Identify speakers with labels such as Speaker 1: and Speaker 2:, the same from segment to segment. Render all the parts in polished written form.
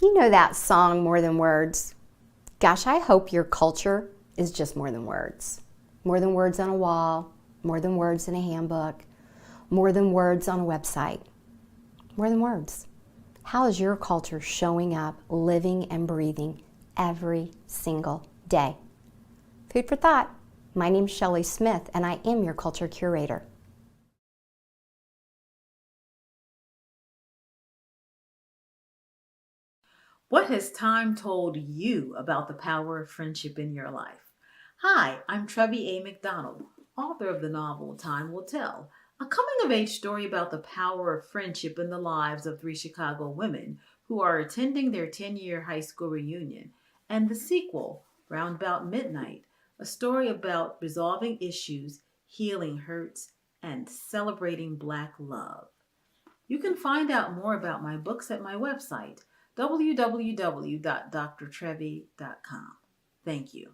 Speaker 1: You know that song, More Than Words? Gosh, I hope your culture is just more than words. More than words on a wall, more than words in a handbook, more than words on a website. More than words. How is your culture showing up, living and breathing every single day? Food for thought. My name's Shirley Smith, and I am your culture curator.
Speaker 2: What has time told you about the power of friendship in your life? Hi, I'm Trevi A. McDonald, author of the novel Time Will Tell, a coming-of-age story about the power of friendship in the lives of 3 Chicago women who are attending their 10-year high school reunion, and the sequel, Roundabout Midnight, a story about resolving issues, healing hurts, and celebrating Black love. You can find out more about my books at my website, www.drtrevi.com. Thank you.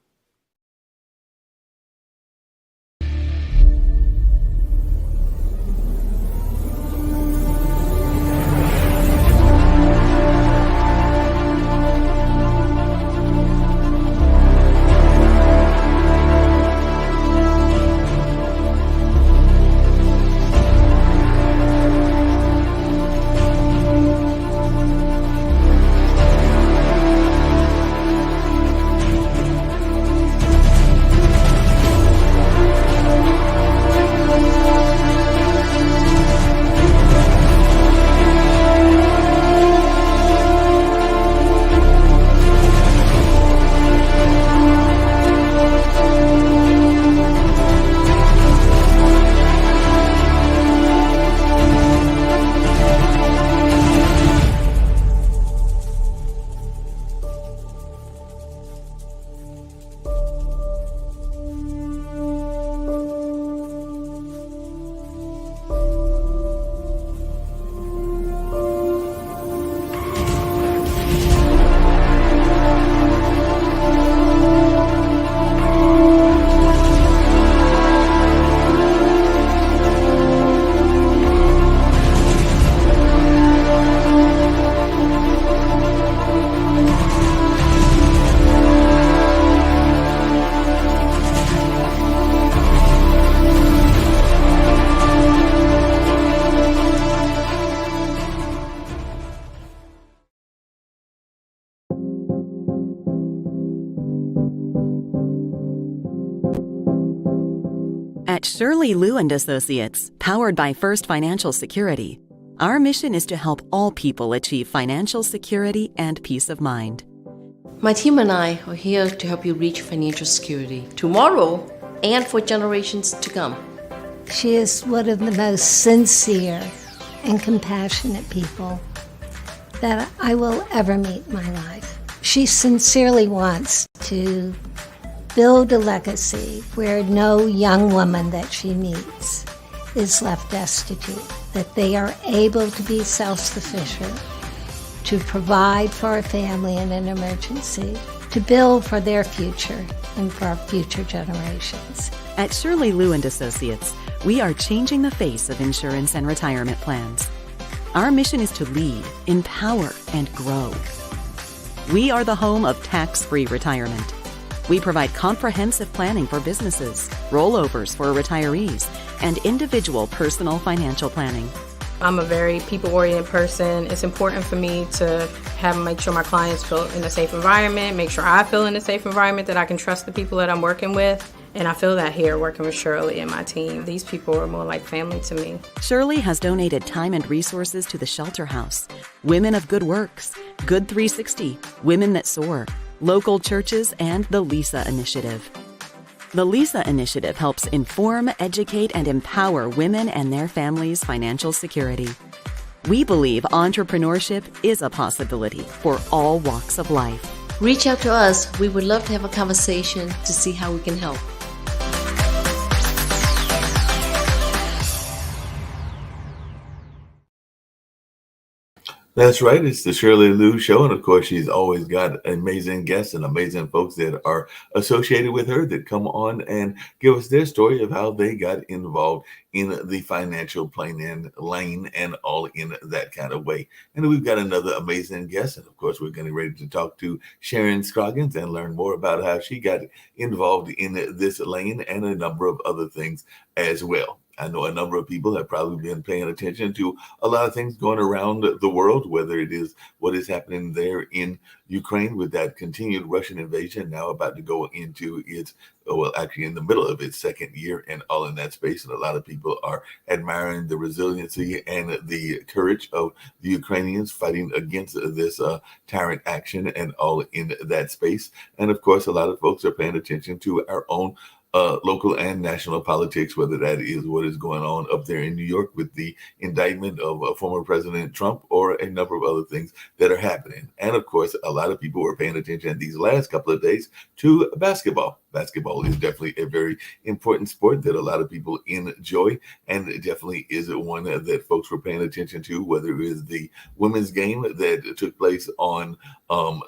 Speaker 3: At Shirley Lou and Associates, powered by First Financial Security, our mission is to help all people achieve financial security and peace of mind.
Speaker 4: My team and I are here to help you reach financial security tomorrow and for generations to come.
Speaker 5: She is one of the most sincere and compassionate people that I will ever meet in my life. She sincerely wants to build a legacy where no young woman that she meets is left destitute, that they are able to be self-sufficient, to provide for a family in an emergency, to build for their future and for future generations.
Speaker 3: At Shirley Lou and Associates, we are changing the face of insurance and retirement plans. Our mission is to lead, empower, and grow. We are the home of tax-free retirement. We provide comprehensive planning for businesses, rollovers for retirees, and individual personal financial planning.
Speaker 6: I'm a very people-oriented person. It's important for me to make sure my clients feel in a safe environment, make sure I feel in a safe environment, that I can trust the people that I'm working with. And I feel that here working with Shirley and my team. These people are more like family to me.
Speaker 3: Shirley has donated time and resources to the Shelter House, Women of Good Works, Good 360, Women That Soar, local churches, and the LISA Initiative. The LISA Initiative helps inform, educate, and empower women and their families' financial security. We believe entrepreneurship is a possibility for all walks of life.
Speaker 4: Reach out to us. We would love to have a conversation to see how we can help.
Speaker 7: That's right. It's the Shirley Lou Show. And of course, she's always got amazing guests and amazing folks that are associated with her that come on and give us their story of how they got involved in the financial planning lane and all in that kind of way. And we've got another amazing guest. And of course, we're getting ready to talk to Sharon Scroggins and learn more about how she got involved in this lane and a number of other things as well. I know a number of people have probably been paying attention to a lot of things going around the world, whether it is what is happening there in Ukraine with that continued Russian invasion now about to go into its, well, actually in the middle of its second year and all in that space. And a lot of people are admiring the resiliency and the courage of the Ukrainians fighting against this tyrant action and all in that space. And of course, a lot of folks are paying attention to our own local and national politics, whether that is what is going on up there in New York with the indictment of former President Trump or a number of other things that are happening. And of course, a lot of people were paying attention these last couple of days to basketball. Basketball is definitely a very important sport that a lot of people enjoy, and it definitely is one that folks were paying attention to, whether it is the women's game that took place on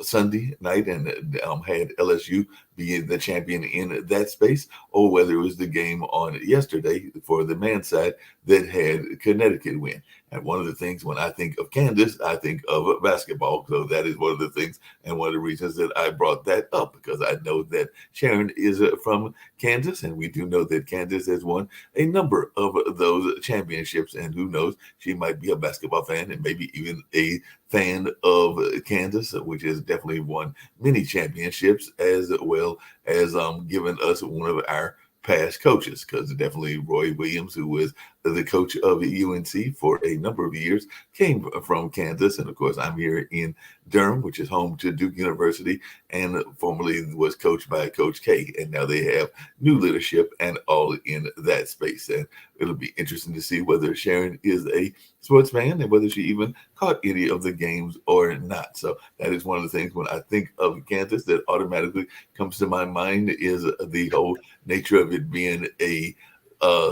Speaker 7: Sunday night and had LSU being the champion in that space, or whether it was the game on yesterday for the men's side that had Connecticut win. And one of the things when I think of Kansas, I think of basketball. So that is one of the things and one of the reasons that I brought that up, because I know that Sharon is from Kansas, and we do know that Kansas has won a number of those championships. And who knows, she might be a basketball fan and maybe even a fan of Kansas, which has definitely won many championships, as well as given us one of our past coaches, because definitely Roy Williams, who was the coach of UNC for a number of years, came from Kansas. And of course, I'm here in Durham, which is home to Duke University, and formerly was coached by Coach K. And now they have new leadership and all in that space. And it'll be interesting to see whether Sharon is a sports fan and whether she even caught any of the games or not. So that is one of the things when I think of Kansas that automatically comes to my mind is the whole nature of it being a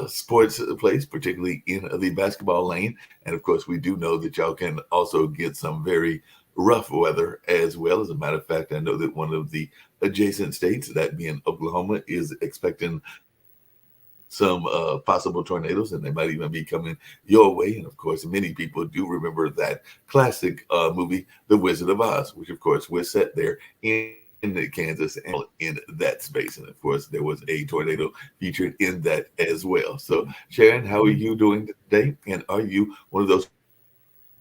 Speaker 7: sports place, particularly in the basketball lane. And of course, we do know that y'all can also get some very rough weather as well. As a matter of fact, I know that one of the adjacent states, that being Oklahoma, is expecting some possible tornadoes, and they might even be coming your way. And of course, many people do remember that classic movie, The Wizard of Oz, which of course was set there in Kansas and in that space. And of course, there was a tornado featured in that as well. So, Sharon, how are you doing today? And are you one of those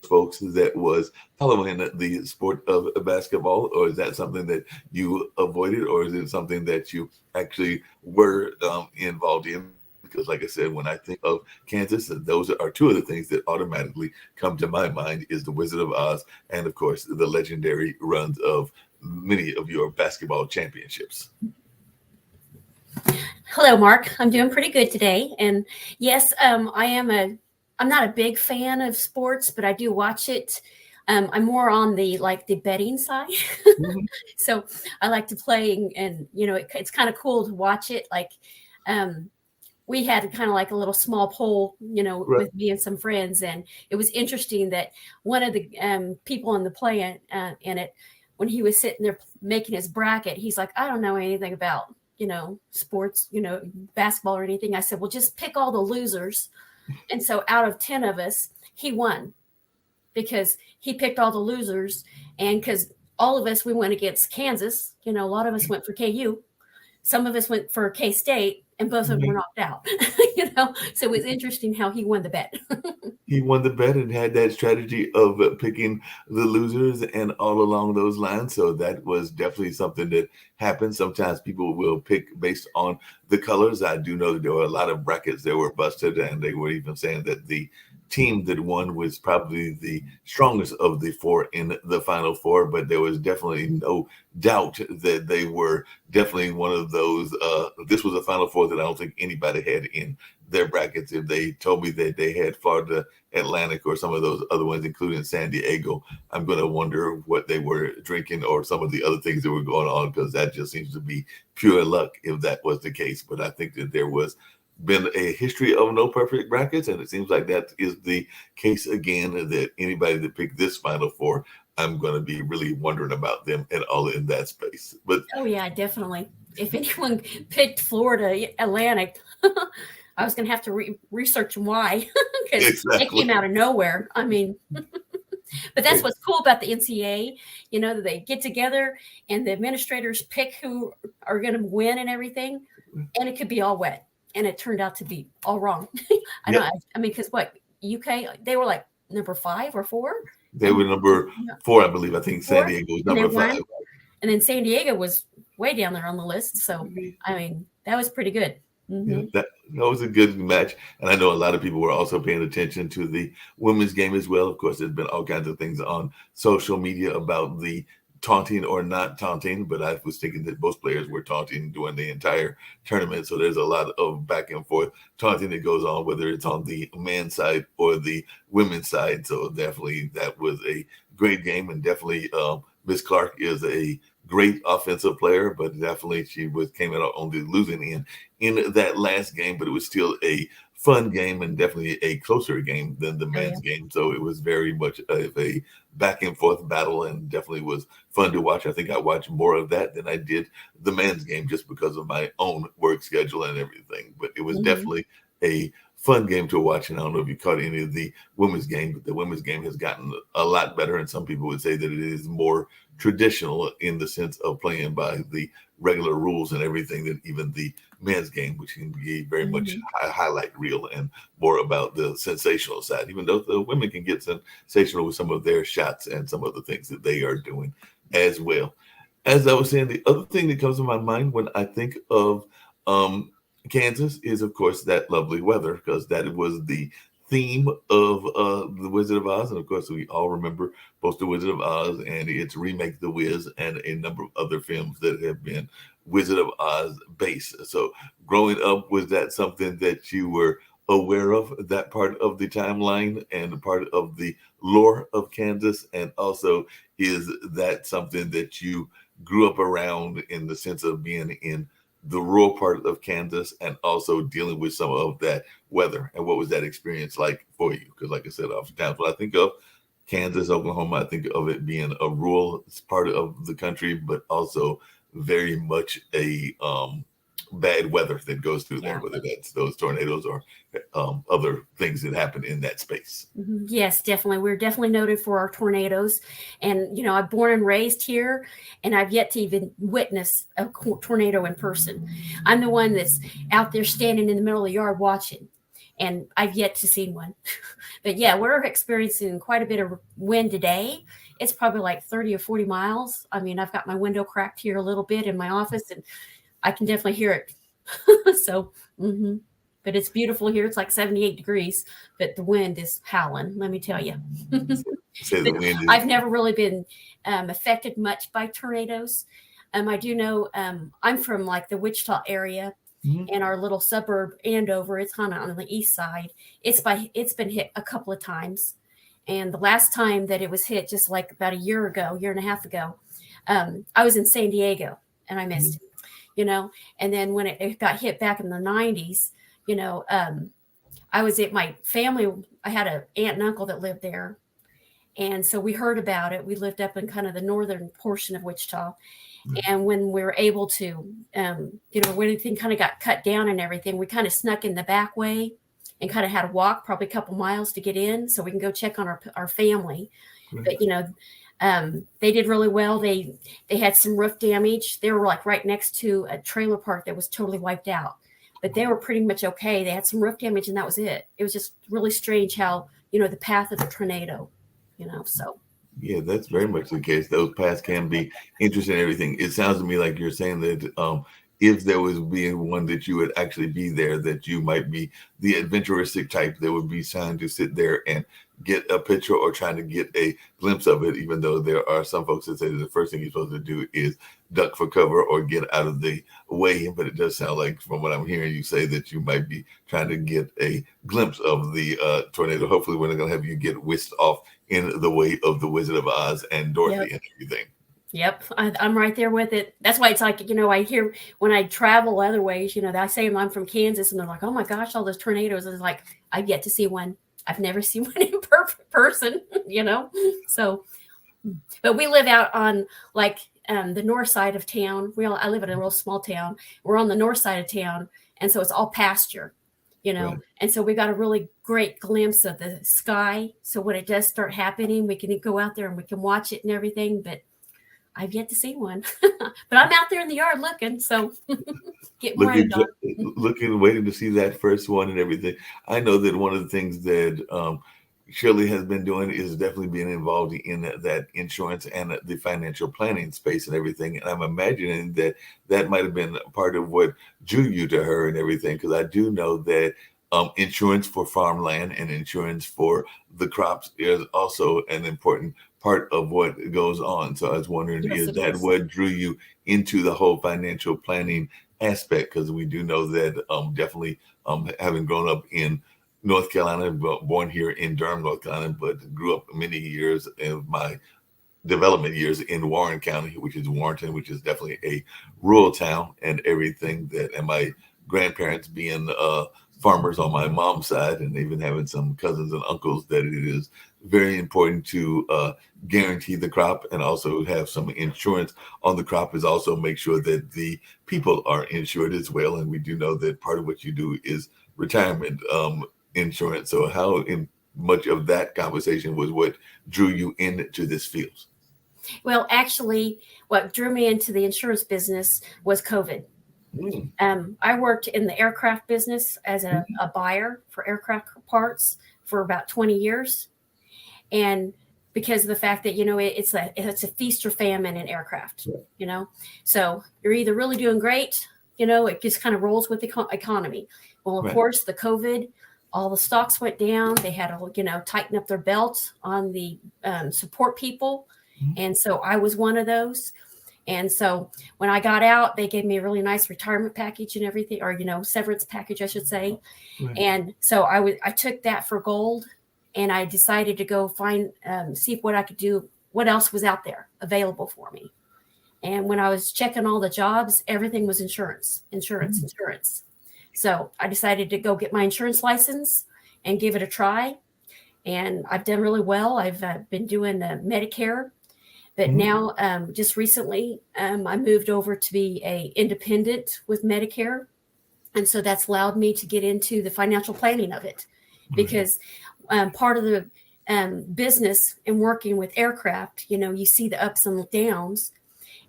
Speaker 7: folks that was following the sport of basketball, or is that something that you avoided, or is it something that you actually were involved in? Because like I said, when I think of Kansas, those are two of the things that automatically come to my mind is the Wizard of Oz and of course the legendary runs of many of your basketball championships.
Speaker 8: Hello, Mark. I'm doing pretty good today. And yes, I'm not a big fan of sports, but I do watch it. I'm more on the betting side.
Speaker 7: Mhm.
Speaker 8: So I like to play and it's kind of cool to watch it. We had kind of like a little small poll,
Speaker 7: Right.
Speaker 8: with me and some friends. And it was interesting that one of the people in the play in it, when he was sitting there making his bracket, he's like, I don't know anything about, sports, basketball or anything. I said, well, just pick all the losers. And so out of 10 of us, he won because he picked all the losers. And because all of us, we went against Kansas, a lot of us went for KU. Some of us went for K-State, and both of them were knocked out, So it was interesting how he won the bet.
Speaker 7: He won the bet and had that strategy of picking the losers and all along those lines. So that was definitely something that happened. Sometimes people will pick based on the colors. I do know that there were a lot of brackets that were busted, and they were even saying that the team that won was probably the strongest of the four in the Final Four, but there was definitely no doubt that they were definitely one of those. This was a Final Four that I don't think anybody had in their brackets. If they told me that they had Florida Atlantic or some of those other ones, including San Diego, I'm going to wonder what they were drinking or some of the other things that were going on, because that just seems to be pure luck if that was the case. But I think that there was been a history of no perfect brackets, and it seems like that is the case again. That anybody that picked this Final Four, I'm going to be really wondering about them and all in that space. But
Speaker 8: Oh yeah, definitely. If anyone picked Florida Atlantic, I was going to have to research why because they
Speaker 7: exactly,
Speaker 8: came out of nowhere. I mean, but that's what's cool about the NCAA. You know, they get together and the administrators pick who are going to win and everything, and it could be all wet, and it turned out to be all wrong. I know.
Speaker 7: yeah,
Speaker 8: I mean, because what UK they were like number 5 or 4,
Speaker 7: they
Speaker 8: and
Speaker 7: were number 4, I believe. I think San
Speaker 8: 4,
Speaker 7: Diego was
Speaker 8: and they
Speaker 7: number 5.
Speaker 8: won. And then San Diego was way down there on the list. So, I mean, that was pretty good.
Speaker 7: Yeah, that was a good match. And I know a lot of people were also paying attention to the women's game as well. Of course, there's been all kinds of things on social media about the taunting or not taunting, but I was thinking that both players were taunting during the entire tournament. So there's a lot of back and forth taunting that goes on, whether it's on the men's side or the women's side. So definitely that was a great game. And definitely Miss Clark is a great offensive player, but definitely she came out on the losing end in that last game, but it was still a fun game and definitely a closer game than the men's game. So it was very much of a back and forth battle and definitely was fun to watch. I think I watched more of that than I did the men's game just because of my own work schedule and everything. But it was definitely a fun game to watch. And I don't know if you caught any of the women's game, but the women's game has gotten a lot better. And some people would say that it is more traditional in the sense of playing by the regular rules and everything than even the men's game, which can be very much highlight reel and more about the sensational side, even though the women can get sensational with some of their shots and some of the things that they are doing as well. As I was saying, the other thing that comes to my mind when I think of Kansas is, of course, that lovely weather, because that was the theme of The Wizard of Oz. And of course, we all remember both The Wizard of Oz and its remake, The Wiz, and a number of other films that have been Wizard of Oz based. So growing up, was that something that you were aware of, that part of the timeline and part of the lore of Kansas? And also, is that something that you grew up around in the sense of being in the rural part of Kansas and also dealing with some of that weather? And what was that experience like for you? Because like I said, oftentimes when I think of Kansas, Oklahoma, I think of it being a rural part of the country, but also very much a bad weather that goes through there, whether that's those tornadoes or other things that happen in that space.
Speaker 8: Yes, definitely. We're definitely noted for our tornadoes. And, you know, I'm born and raised here, and I've yet to even witness a tornado in person. I'm the one that's out there standing in the middle of the yard watching, and I've yet to see one. But yeah, we're experiencing quite a bit of wind today. It's probably like 30 or 40 miles. I mean, I've got my window cracked here a little bit in my office, and I can definitely hear it. So, but it's beautiful here. It's like 78 degrees, but the wind is howling, let me tell you.
Speaker 7: Say the wind is-
Speaker 8: I've never really been affected much by tornadoes. I do know I'm from like the Wichita area, and our little suburb Andover. It's kind of on the east side. It's been hit a couple of times, and the last time that it was hit, just like about a year and a half ago, I was in San Diego and I missed it. You know, and then when it got hit back in the 90s, you know, I was at my family. I had an aunt and uncle that lived there. And so we heard about it. We lived up in kind of the northern portion of Wichita. And when we were able to, you know, when everything kind of got cut down and everything, we kind of snuck in the back way and kind of had to walk probably a couple miles to get in so we can go check on our family. But, you know, they did really well. They had some roof damage. They were like right next to a trailer park that was totally wiped out, but they were pretty much okay. They had some roof damage and that was it. It was just really strange how, you know, the path of the tornado, you know, so.
Speaker 7: Yeah, that's very much the case. Those paths can be interesting and everything. It sounds to me like you're saying that if there was being one that you would actually be there, that you might be the adventuristic type that would be trying to sit there and get a picture or trying to get a glimpse of it, even though there are some folks that say that the first thing you're supposed to do is duck for cover or get out of the way. But it does sound like, from what I'm hearing you say, that you might be trying to get a glimpse of the tornado. Hopefully we're not going to have you get whisked off in the way of the Wizard of Oz and Dorothy and everything.
Speaker 8: Yep, I'm right there with it. That's why it's like, I hear when I travel other ways, I say I'm from Kansas, and they're like, "Oh my gosh, all those tornadoes!" It's like I've yet to see one. I've never seen one in person, So, but we live out on like the north side of town. I live in a real small town. We're on the north side of town, and so it's all pasture,
Speaker 7: Right.
Speaker 8: And so we got a really great glimpse of the sky. So when it does start happening, we can go out there and we can watch it and everything. But I've yet to see one, but I'm out there in the yard looking, so getting rained on.
Speaker 7: Looking, waiting to see that first one and everything. I know that one of the things that Shirley has been doing is definitely being involved in that insurance and the financial planning space and everything. And I'm imagining that that might have been part of what drew you to her and everything, because I do know that insurance for farmland and insurance for the crops is also an important part of what goes on. So I was wondering,
Speaker 8: Yes,
Speaker 7: is
Speaker 8: it
Speaker 7: that
Speaker 8: is.
Speaker 7: what drew you into the whole financial planning aspect? Because we do know that definitely having grown up in North Carolina, born here in Durham, North Carolina, but grew up many years of my development years in Warren County, which is Warrenton, which is definitely a rural town, and everything that, and my grandparents being farmers on my mom's side, and even having some cousins and uncles, that it is very important to guarantee the crop and also have some insurance on the crop, is also make sure that the people are insured as well. And we do know that part of what you do is retirement insurance. So how in much of that conversation was what drew you into this field?
Speaker 8: Well, actually, what drew me into the insurance business was COVID. I worked in the aircraft business as a buyer for aircraft parts for about 20 years. And because of the fact that, it's a feast or famine in aircraft, so you're either really doing great, it just kind of rolls with the economy. Well, of course, the COVID, all the stocks went down. They had to, tighten up their belt on the support people. And so I was one of those. And so when I got out, they gave me a really nice retirement package and everything, or, severance package, I should say. Right. And so I took that for gold, and I decided to go find, see what I could do, what else was out there available for me. And when I was checking all the jobs, everything was insurance. So I decided to go get my insurance license and give it a try. And I've done really well. I've been doing Medicare. But now, just recently, I moved over to be a independent with Medicare. And so that's allowed me to get into the financial planning of it, because part of the business and working with aircraft, you see the ups and downs,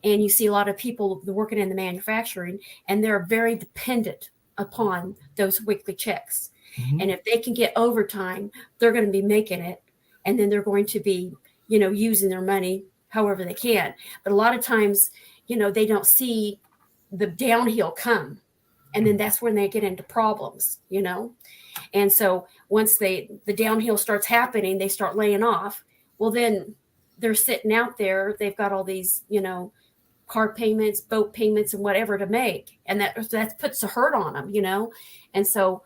Speaker 8: and you see a lot of people working in the manufacturing, and they're very dependent upon those weekly checks. And if they can get overtime, they're going to be making it, and then they're going to be, using their money however they can. But a lot of times, they don't see the downhill come. And then that's when they get into problems, And so once the downhill starts happening, they start laying off. Well, then they're sitting out there. They've got all these, car payments, boat payments, and whatever to make. And that puts a hurt on them, And so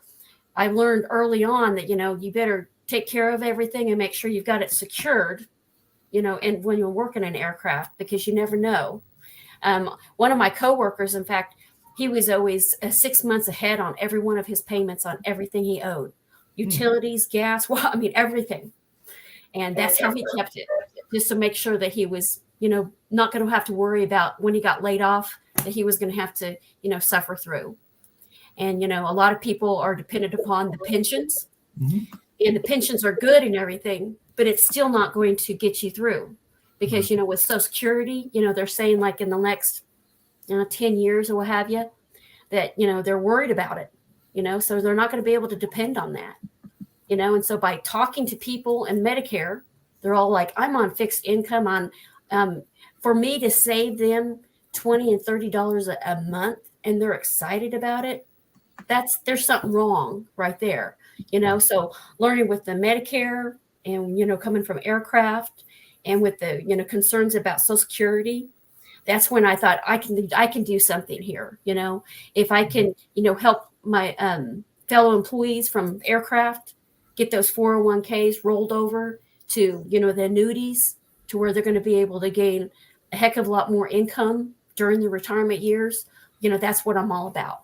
Speaker 8: I learned early on that, you better take care of everything and make sure you've got it secured, and when you're working in aircraft, because you never know. One of my coworkers, in fact, he was always 6 months ahead on every one of his payments on everything he owed, utilities, gas, everything. And that's how he kept it, just to make sure that he was, not going to have to worry about when he got laid off, that he was going to have to, suffer through. And, a lot of people are dependent upon the pensions, and the pensions are good and everything, but it's still not going to get you through, because, with Social Security, they're saying like in the next 10 years or what have you, that, they're worried about it, so they're not going to be able to depend on that, and so by talking to people in Medicare, they're all like, I'm on fixed income for me to save them $20 and $30 a month, and they're excited about it. There's something wrong right there, so learning with the Medicare and, coming from aircraft and with the, concerns about Social Security, that's when I thought I can do something here. If I can, help my fellow employees from aircraft get those 401ks rolled over to, the annuities, to where they're going to be able to gain a heck of a lot more income during the retirement years, that's what I'm all about.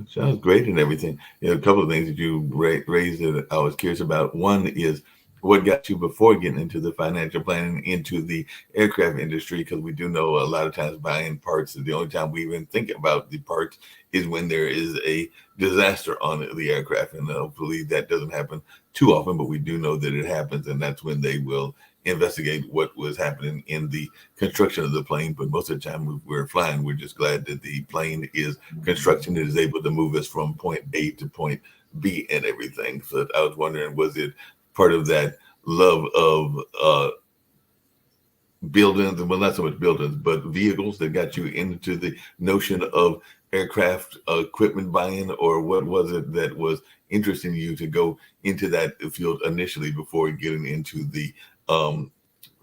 Speaker 7: Sounds great and everything. A couple of things that you raised that I was curious about. One is what got you before getting into the financial planning into the aircraft industry, because we do know a lot of times buying parts, the only time we even think about the parts is when there is a disaster on the aircraft, and hopefully that doesn't happen too often, but we do know that it happens, and that's when they will investigate what was happening in the construction of the plane. But most of the time we're flying, we're just glad that the plane is construction that is able to move us from point A to point B and everything. So I was wondering, was it part of that love of buildings, well, not so much buildings, but vehicles that got you into the notion of aircraft equipment buying, or what was it that was interesting you to go into that field initially before getting into the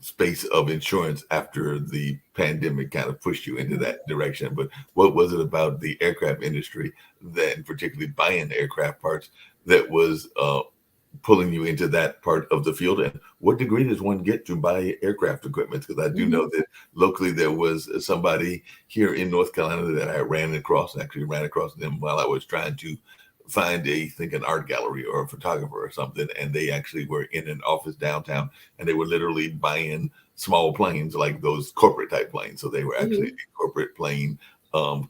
Speaker 7: space of insurance after the pandemic kind of pushed you into that direction? But what was it about the aircraft industry, that particularly buying aircraft parts, that was pulling you into that part of the field? And what degree does one get to buy aircraft equipment? Because I do know that locally there was somebody here in North Carolina that I ran across them while I was trying to find an art gallery or a photographer or something, and they actually were in an office downtown, and they were literally buying small planes, like those corporate type planes. So they were actually a corporate plane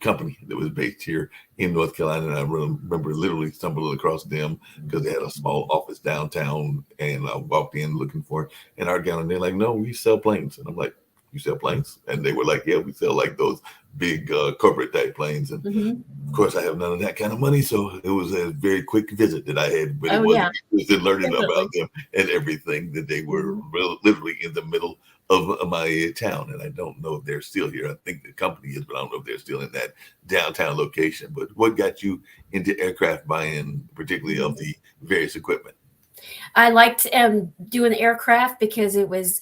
Speaker 7: company that was based here in North Carolina. And I remember literally stumbling across them because they had a small office downtown, and I walked in looking for an art gallery, and they're like, "No, we sell planes." And I'm like, "You sell planes?" And they were like, "Yeah, we sell like those big corporate type planes." And of course, I have none of that kind of money, so it was a very quick visit that I had. But it was interesting learning about them and everything, that they were literally in the middle of my town. And I don't know if they're still here. I think the company is, but I don't know if they're still in that downtown location. But what got you into aircraft buying, particularly of the various equipment?
Speaker 8: I liked doing the aircraft because it was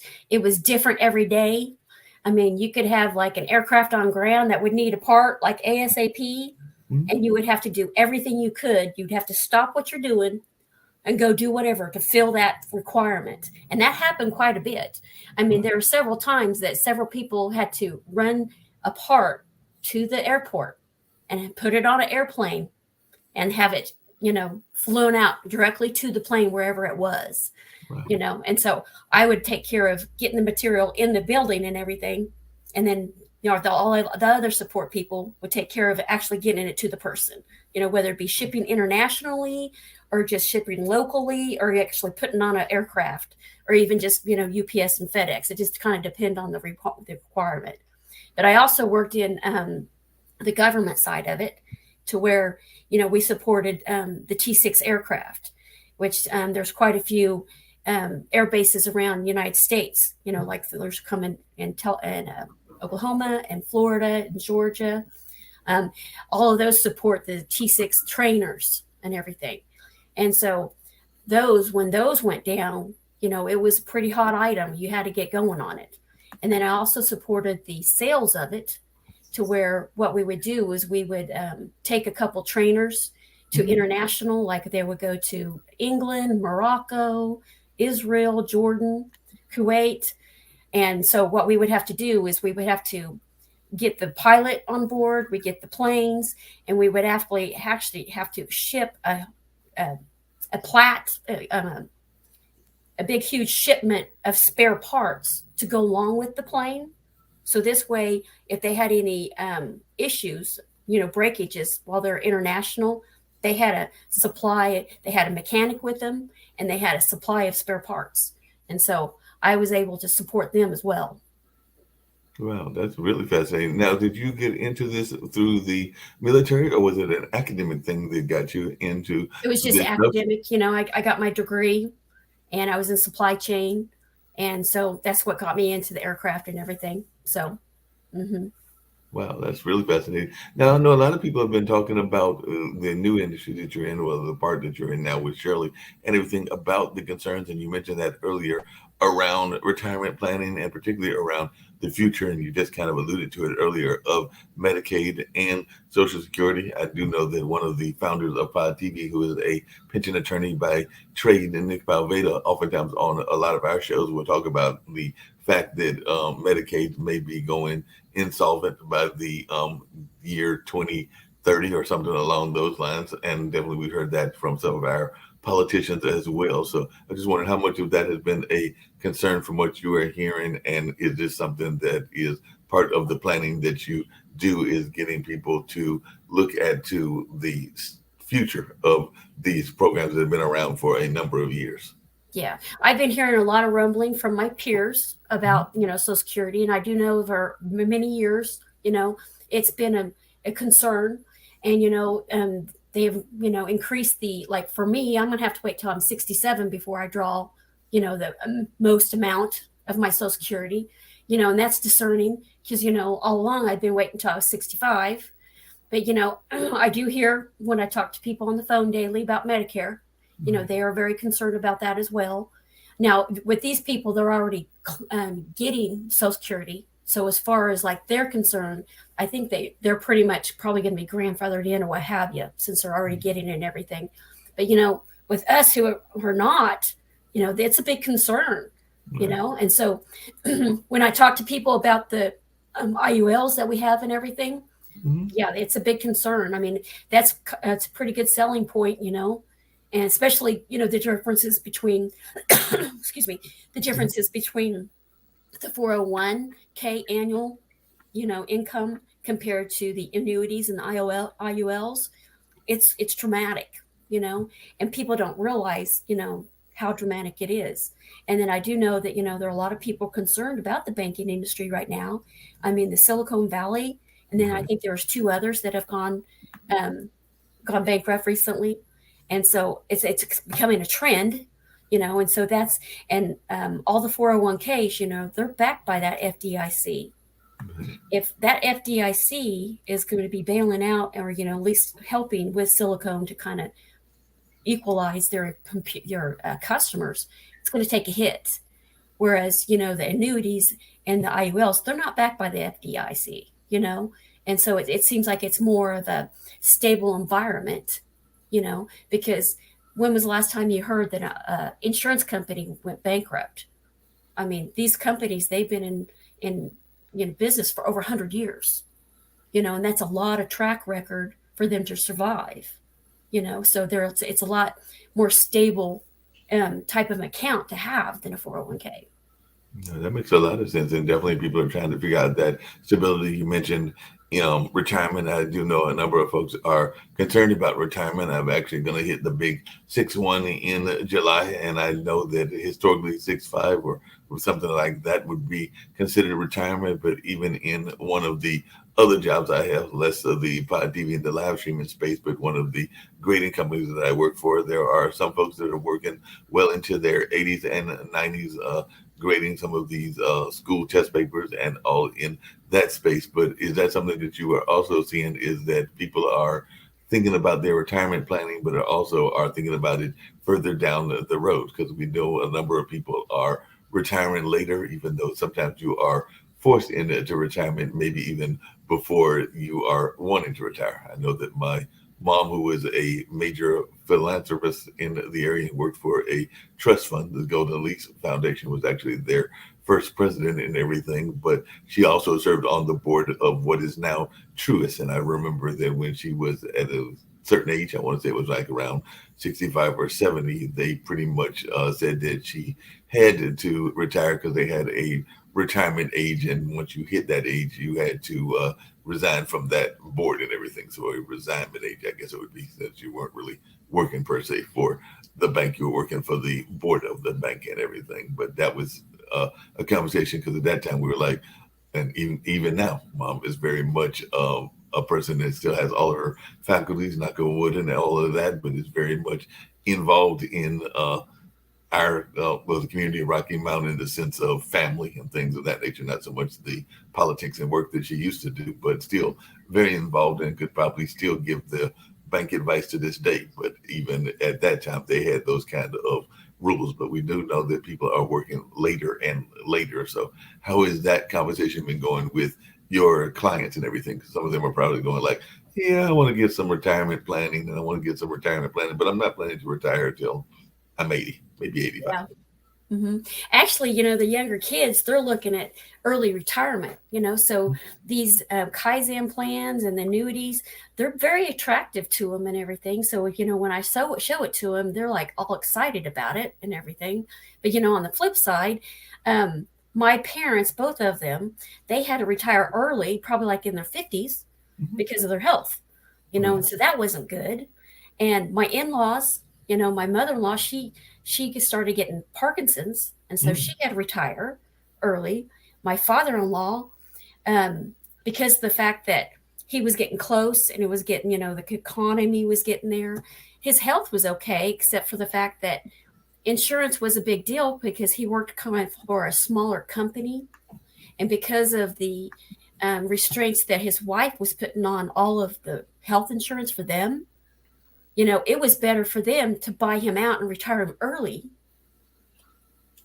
Speaker 8: different every day. I mean, you could have like an aircraft on ground that would need a part like ASAP, and you would have to do everything you could. You'd have to stop what you're doing and go do whatever to fill that requirement. And that happened quite a bit. I mean, there were several times that several people had to run a part to the airport and put it on an airplane and have it, flown out directly to the plane wherever it was. Wow. And so I would take care of getting the material in the building and everything. And then, all the other support people would take care of actually getting it to the person, whether it be shipping internationally or just shipping locally, or actually putting on an aircraft, or even just, UPS and FedEx. It just kind of depends on the requirement. But I also worked in the government side of it, to where, we supported the T-6 aircraft, which there's quite a few air bases around the United States, like there's coming in Oklahoma and Florida and Georgia. All of those support the T-6 trainers and everything. And so when those went down, it was a pretty hot item. You had to get going on it. And then I also supported the sales of it, to where what we would do is we would take a couple trainers to international, like they would go to England, Morocco, Israel, Jordan, Kuwait. And so what we would have to do is we would have to get the pilot on board, we get the planes, and we would actually have to ship a big, huge shipment of spare parts to go along with the plane. So this way, if they had any issues, breakages while they're international, they had a supply, they had a mechanic with them, and they had a supply of spare parts. And so I was able to support them as well.
Speaker 7: Wow, that's really fascinating. Now, did you get into this through the military, or was it an academic thing that got you into?
Speaker 8: It was just academic. I got my degree, and I was in supply chain. And so that's what got me into the aircraft and everything. So,
Speaker 7: Wow, that's really fascinating. Now, I know a lot of people have been talking about the new industry that you're in, or the part that you're in now with Shirley, and everything about the concerns. And you mentioned that earlier around retirement planning, and particularly around the future. And you just kind of alluded to it earlier, of Medicaid and Social Security. I do know that one of the founders of Pod TV, who is a pension attorney by trade, and Nick Balveda, oftentimes on a lot of our shows, will talk about the fact that Medicaid may be going insolvent by the year 2030 or something along those lines. And definitely we've heard that from some of our politicians as well. So I just wondered how much of that has been a concern from what you are hearing, and is this something that is part of the planning that you do, is getting people to look at to the future of these programs that have been around for a number of years?
Speaker 8: Yeah, I've been hearing a lot of rumbling from my peers about, Social Security, and I do know for many years, it's been a concern, and they've increased the, like, for me, I'm gonna have to wait till I'm 67 before I draw, the most amount of my Social Security, and that's discerning because all along I've been waiting until I was 65, but I do hear when I talk to people on the phone daily about Medicare. They are very concerned about that as well. Now, with these people, they're already getting Social Security. So as far as like they're concerned, I think they're pretty much probably going to be grandfathered in or what have you, since they're already getting it and everything. But, with us who are not, it's a big concern, And so when I talk to people about the IULs that we have and everything, yeah, it's a big concern. I mean, that's a pretty good selling point, and especially, the differences between, excuse me, the differences between the 401k annual, income compared to the annuities and the IULs. It's dramatic, and people don't realize, how dramatic it is. And then I do know that, there are a lot of people concerned about the banking industry right now. I mean, the Silicon Valley, and then I think there's two others that have gone bankrupt recently. And so it's becoming a trend, and so that's, and all the 401ks, they're backed by that FDIC. If that FDIC is going to be bailing out or, at least helping with Silicon to kind of equalize their customers, it's going to take a hit. Whereas, the annuities and the IULs, they're not backed by the FDIC, and so it seems like it's more of a stable environment, because when was the last time you heard that an insurance company went bankrupt? I mean, these companies, they've been in business for over 100 years, and that's a lot of track record for them to survive, so it's a lot more stable type of account to have than a 401k.
Speaker 7: No, that makes a lot of sense, and definitely people are trying to figure out that stability. You mentioned, retirement. I do know a number of folks are concerned about retirement. I'm actually going to hit the big 6-1 in July, and I know that historically 6-5 or something like that would be considered retirement. But even in one of the other jobs I have, less of the pod TV and the live streaming space, but one of the grading companies that I work for, there are some folks that are working well into their 80s and 90s, grading some of these school test papers and all in that space. But is that something that you are also seeing, is that people are thinking about their retirement planning, but also are thinking about it further down the road? Because we know a number of people are retiring later, even though sometimes you are forced into retirement, maybe even before you are wanting to retire. I know that my mom, who was a major philanthropist in the area, worked for a trust fund. The Golden Lease Foundation was actually their first president and everything, but she also served on the board of what is now Truist. And I remember that when she was at a certain age, I want to say it was like around 65 or 70, they pretty much said that she had to retire because they had a retirement age, and once you hit that age, you had to resign from that board and everything. So a resignment age, I guess it would be, since you weren't really working per se for the bank, you were working for the board of the bank and everything. But that was a conversation, because at that time we were like, and even now, mom is very much a person that still has all of her faculties, knock on wood, and all of that, but is very much involved in the community of Rocky Mountain in the sense of family and things of that nature, not so much the politics and work that she used to do, but still very involved and could probably still give the bank advice to this day. But even at that time, they had those kind of rules. But we do know that people are working later and later. So how has that conversation been going with your clients and everything? Because some of them are probably going like, yeah, I want to get some retirement planning, and I want to get some retirement planning, but I'm not planning to retire till I'm 80, maybe 85.
Speaker 8: Yeah. Actually, the younger kids, they're looking at early retirement, so these Kaizen plans and annuities, they're very attractive to them and everything. So, when I show it to them, they're like all excited about it and everything. But, on the flip side, my parents, both of them, they had to retire early, probably like in their 50s because of their health, and so that wasn't good. And my in-laws, my mother-in-law, she started getting Parkinson's, and so she had to retire early. My father-in-law, because of the fact that he was getting close and it was getting, the economy was getting there, his health was okay, except for the fact that insurance was a big deal because he worked kind of for a smaller company. And because of the restraints that his wife was putting on all of the health insurance for them, it was better for them to buy him out and retire him early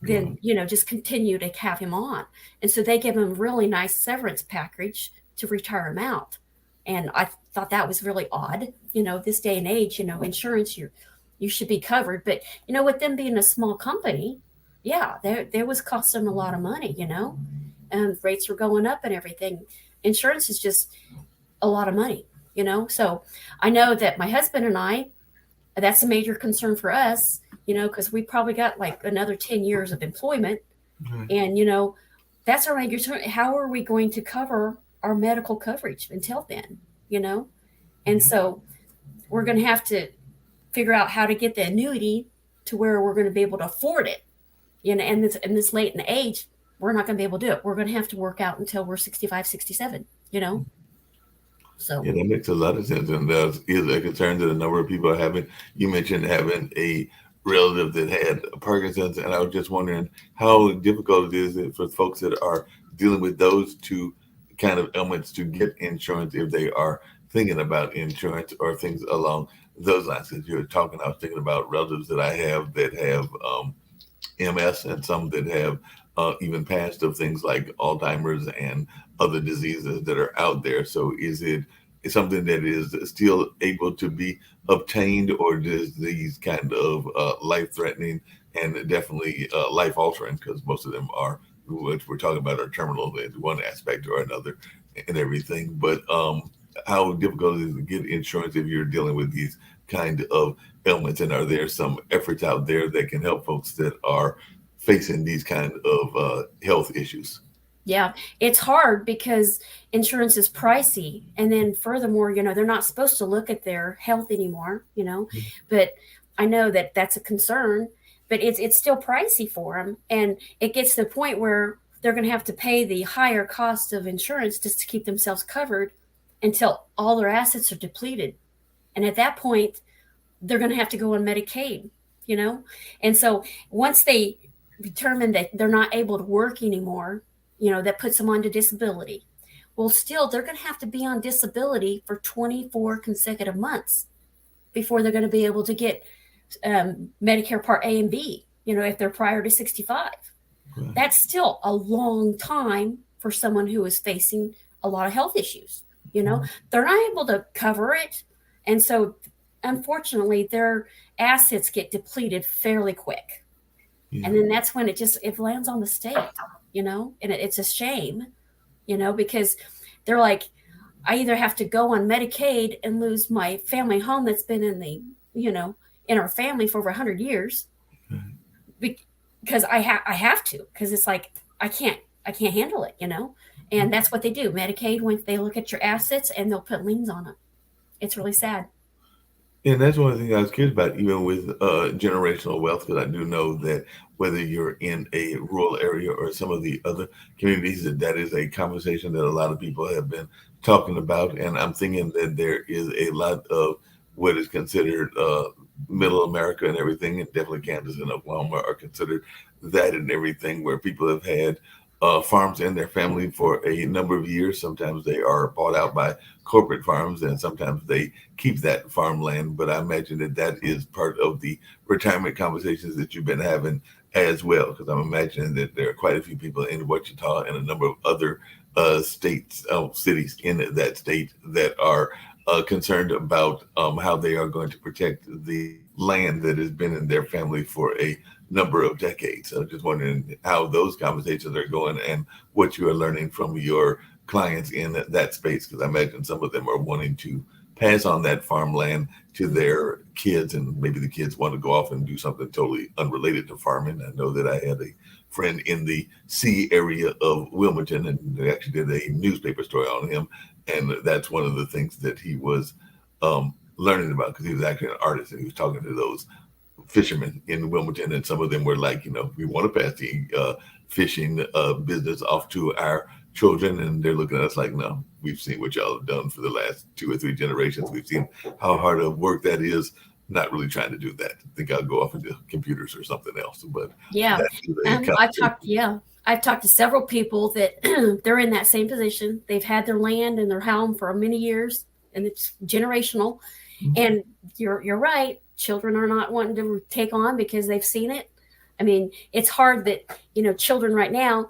Speaker 8: than, just continue to have him on. And so they gave him a really nice severance package to retire him out. And I thought that was really odd. This day and age, insurance, you should be covered. But, with them being a small company, yeah, there was costing a lot of money, and rates were going up and everything. Insurance is just a lot of money. So I know that my husband and I, that's a major concern for us, because we probably got like another 10 years of employment. And, that's our major concern. How are we going to cover our medical coverage until then, And so we're going to have to figure out how to get the annuity to where we're going to be able to afford it. And this late in age, we're not going to be able to do it. We're going to have to work out until we're 65, 67, So
Speaker 7: Yeah, that makes a lot of sense, and that is a concern that a number of people are having. You mentioned having a relative that had Parkinson's, and I was just wondering how difficult it is for folks that are dealing with those two kind of ailments to get insurance if they are thinking about insurance or things along those lines. As you were talking, I was thinking about relatives that I have that have MS, and some that have even passed of things like Alzheimer's and other diseases that are out there. So is it something that is still able to be obtained, or does these kind of life-threatening and definitely life-altering, because most of them are, what we're talking about, are terminal in one aspect or another and everything. But how difficult is it to get insurance if you're dealing with these kind of ailments? And are there some efforts out there that can help folks that are facing these kind of health issues?
Speaker 8: yeah, it's hard because insurance is pricey. And then furthermore, they're not supposed to look at their health anymore, but I know that that's a concern, but it's still pricey for them. And it gets to the point where they're going to have to pay the higher cost of insurance just to keep themselves covered until all their assets are depleted. And at that point, they're going to have to go on Medicaid, And so once they determine that they're not able to work anymore, that puts them onto disability. Well, still, they're going to have to be on disability for 24 consecutive months before they're going to be able to get Medicare Part A and B, if they're prior to 65. Right. That's still a long time for someone who is facing a lot of health issues. They're not able to cover it. And so, unfortunately, their assets get depleted fairly quick. Yeah. And then that's when it lands on the state, and it's a shame, because they're like, I either have to go on Medicaid and lose my family home that's been in our family for over 100 years, because I have to, because it's like, I can't handle it, and that's what they do. Medicaid, when they look at your assets and they'll put liens on them. It's really sad.
Speaker 7: And that's one of the things I was curious about, even with generational wealth, because I do know that whether you're in a rural area or some of the other communities, that is a conversation that a lot of people have been talking about. And I'm thinking that there is a lot of what is considered middle America and everything, and definitely Kansas and Oklahoma are considered that and everything, where people have had farms in their family for a number of years. Sometimes they are bought out by corporate farms, and sometimes they keep that farmland. But I imagine that is part of the retirement conversations that you've been having as well, because I'm imagining that there are quite a few people in Wichita and a number of other cities in that state that are concerned about how they are going to protect the land that has been in their family for a number of decades. So just wondering how those conversations are going and what you are learning from your clients in that space, because I imagine some of them are wanting to pass on that farmland to their kids, and maybe the kids want to go off and do something totally unrelated to farming. I know that I had a friend in the C area of Wilmington, and they actually did a newspaper story on him, and that's one of the things that he was learning about, because he was actually an artist and he was talking to those fishermen in Wilmington, and some of them were like, we want to pass the fishing business off to our children, and they're looking at us like, no, we've seen what y'all have done for the last 2 or 3 generations. We've seen how hard of work that is. Not really trying to do that. I think I'll go off into computers or something else. But
Speaker 8: yeah, I've talked to several people that they're in that same position. They've had their land and their home for many years, and it's generational. Mm-hmm. And you're right. Children are not wanting to take on because they've seen it. I mean, it's hard that, children right now,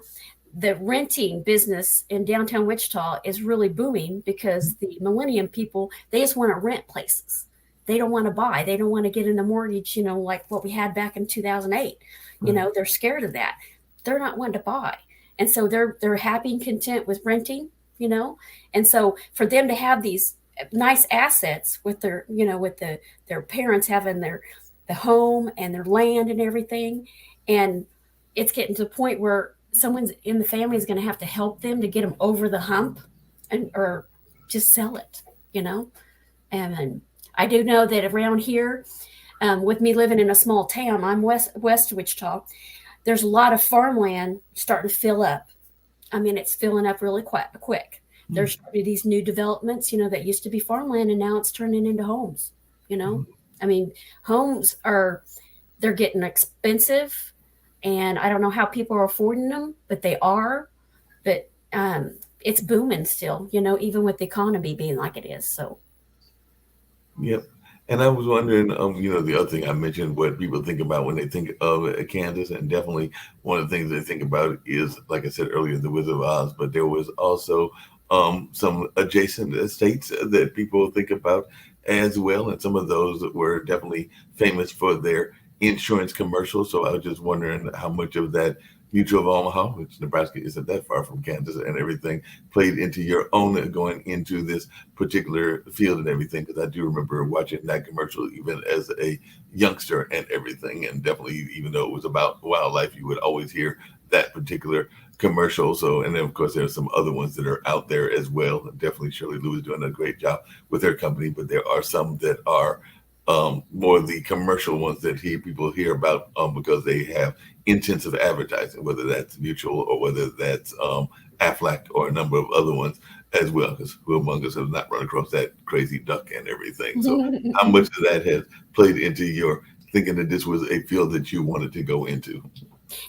Speaker 8: the renting business in downtown Wichita is really booming because the millennium people, they just want to rent places. They don't want to buy. They don't want to get in a mortgage, like what we had back in 2008. Right. They're scared of that. They're not wanting to buy. And so they're happy and content with renting, And so for them to have these nice assets with their, their parents having the home and their land and everything. And it's getting to the point where someone's in the family is going to have to help them to get them over the hump or just sell it, And I do know that around here, with me living in a small town, I'm west Wichita, there's a lot of farmland starting to fill up. I mean, it's filling up really quick. Mm-hmm. There's these new developments, that used to be farmland, and now it's turning into homes, Mm-hmm. I mean, homes they're getting expensive, and I don't know how people are affording them, but they are. But it's booming still, even with the economy being like it is. So.
Speaker 7: Yep. And I was wondering, the other thing I mentioned, what people think about when they think of Kansas, and definitely one of the things they think about is, like I said earlier, the Wizard of Oz, but there was also some adjacent states that people think about as well. And some of those were definitely famous for their insurance commercials. So I was just wondering how much of that Mutual of Omaha, which Nebraska isn't that far from Kansas, and everything played into your own going into this particular field and everything. Because I do remember watching that commercial even as a youngster and everything. And definitely, even though it was about wildlife, you would always hear that particular commercial. So, and then of course, there are some other ones that are out there as well. Definitely Shirley Lou is doing a great job with her company, but there are some that are more the commercial ones that people hear about because they have intensive advertising, whether that's Mutual or whether that's Aflac or a number of other ones as well, because who among us have not run across that crazy duck and everything. So how much of that has played into your thinking that this was a field that you wanted to go into?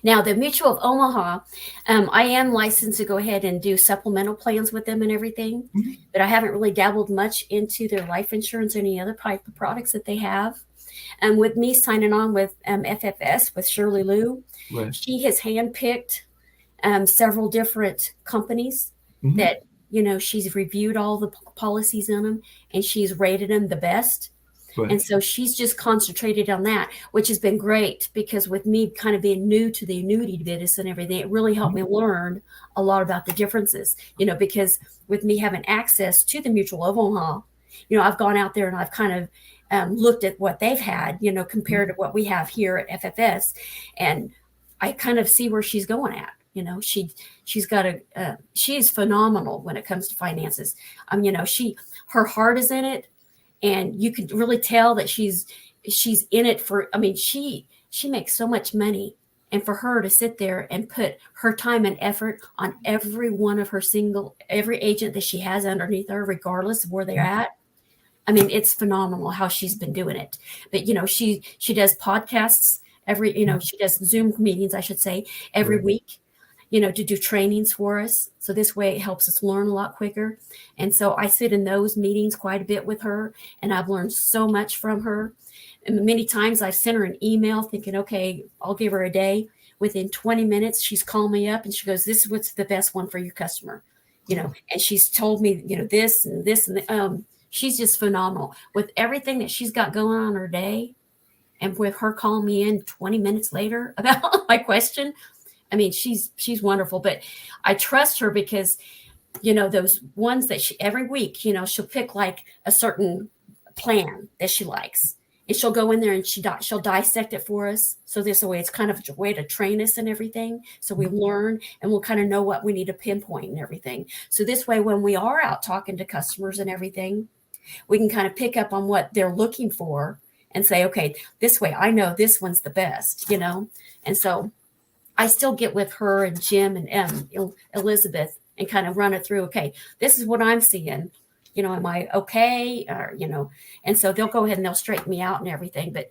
Speaker 8: Now, the Mutual of Omaha, I am licensed to go ahead and do supplemental plans with them and everything, mm-hmm. but I haven't really dabbled much into their life insurance or any other type of products that they have. And with me signing on with FFS with Shirley Lou, right. She has handpicked several different companies mm-hmm. that, she's reviewed all the policies in them, and she's rated them the best. Right. And so she's just concentrated on that, which has been great, because with me kind of being new to the annuity business and everything, it really helped me learn a lot about the differences, because with me having access to the Mutual of Omaha, I've gone out there and I've kind of looked at what they've had, compared to what we have here at FFS. And I kind of see where she's going at. She's got she's phenomenal when it comes to finances. Her heart is in it. And you could really tell that she's in it for, she makes so much money. And for her to sit there and put her time and effort on every one of every agent that she has underneath her, regardless of where they're at. It's phenomenal how she's been doing it. But, she does podcasts she does Zoom meetings, I should say, every right. week. To do trainings for us. So this way it helps us learn a lot quicker. And so I sit in those meetings quite a bit with her, and I've learned so much from her. And many times I've sent her an email thinking, okay, I'll give her a day. Within 20 minutes, she's called me up and she goes, this is what's the best one for your customer, and she's told me, this and this. And She's just phenomenal with everything that she's got going on in her day. And with her calling me in 20 minutes later about my question, I mean, she's wonderful. But I trust her because, those ones that every week, she'll pick like a certain plan that she likes. And she'll go in there and she'll dissect it for us. So this way, it's kind of a way to train us and everything. So we learn and we'll kind of know what we need to pinpoint and everything. So this way, when we are out talking to customers and everything, we can kind of pick up on what they're looking for and say, okay, this way, I know this one's the best, And so I still get with her and Jim and Elizabeth and kind of run it through. Okay, this is what I'm seeing. Am I okay? Or, and so they'll go ahead and they'll straighten me out and everything. But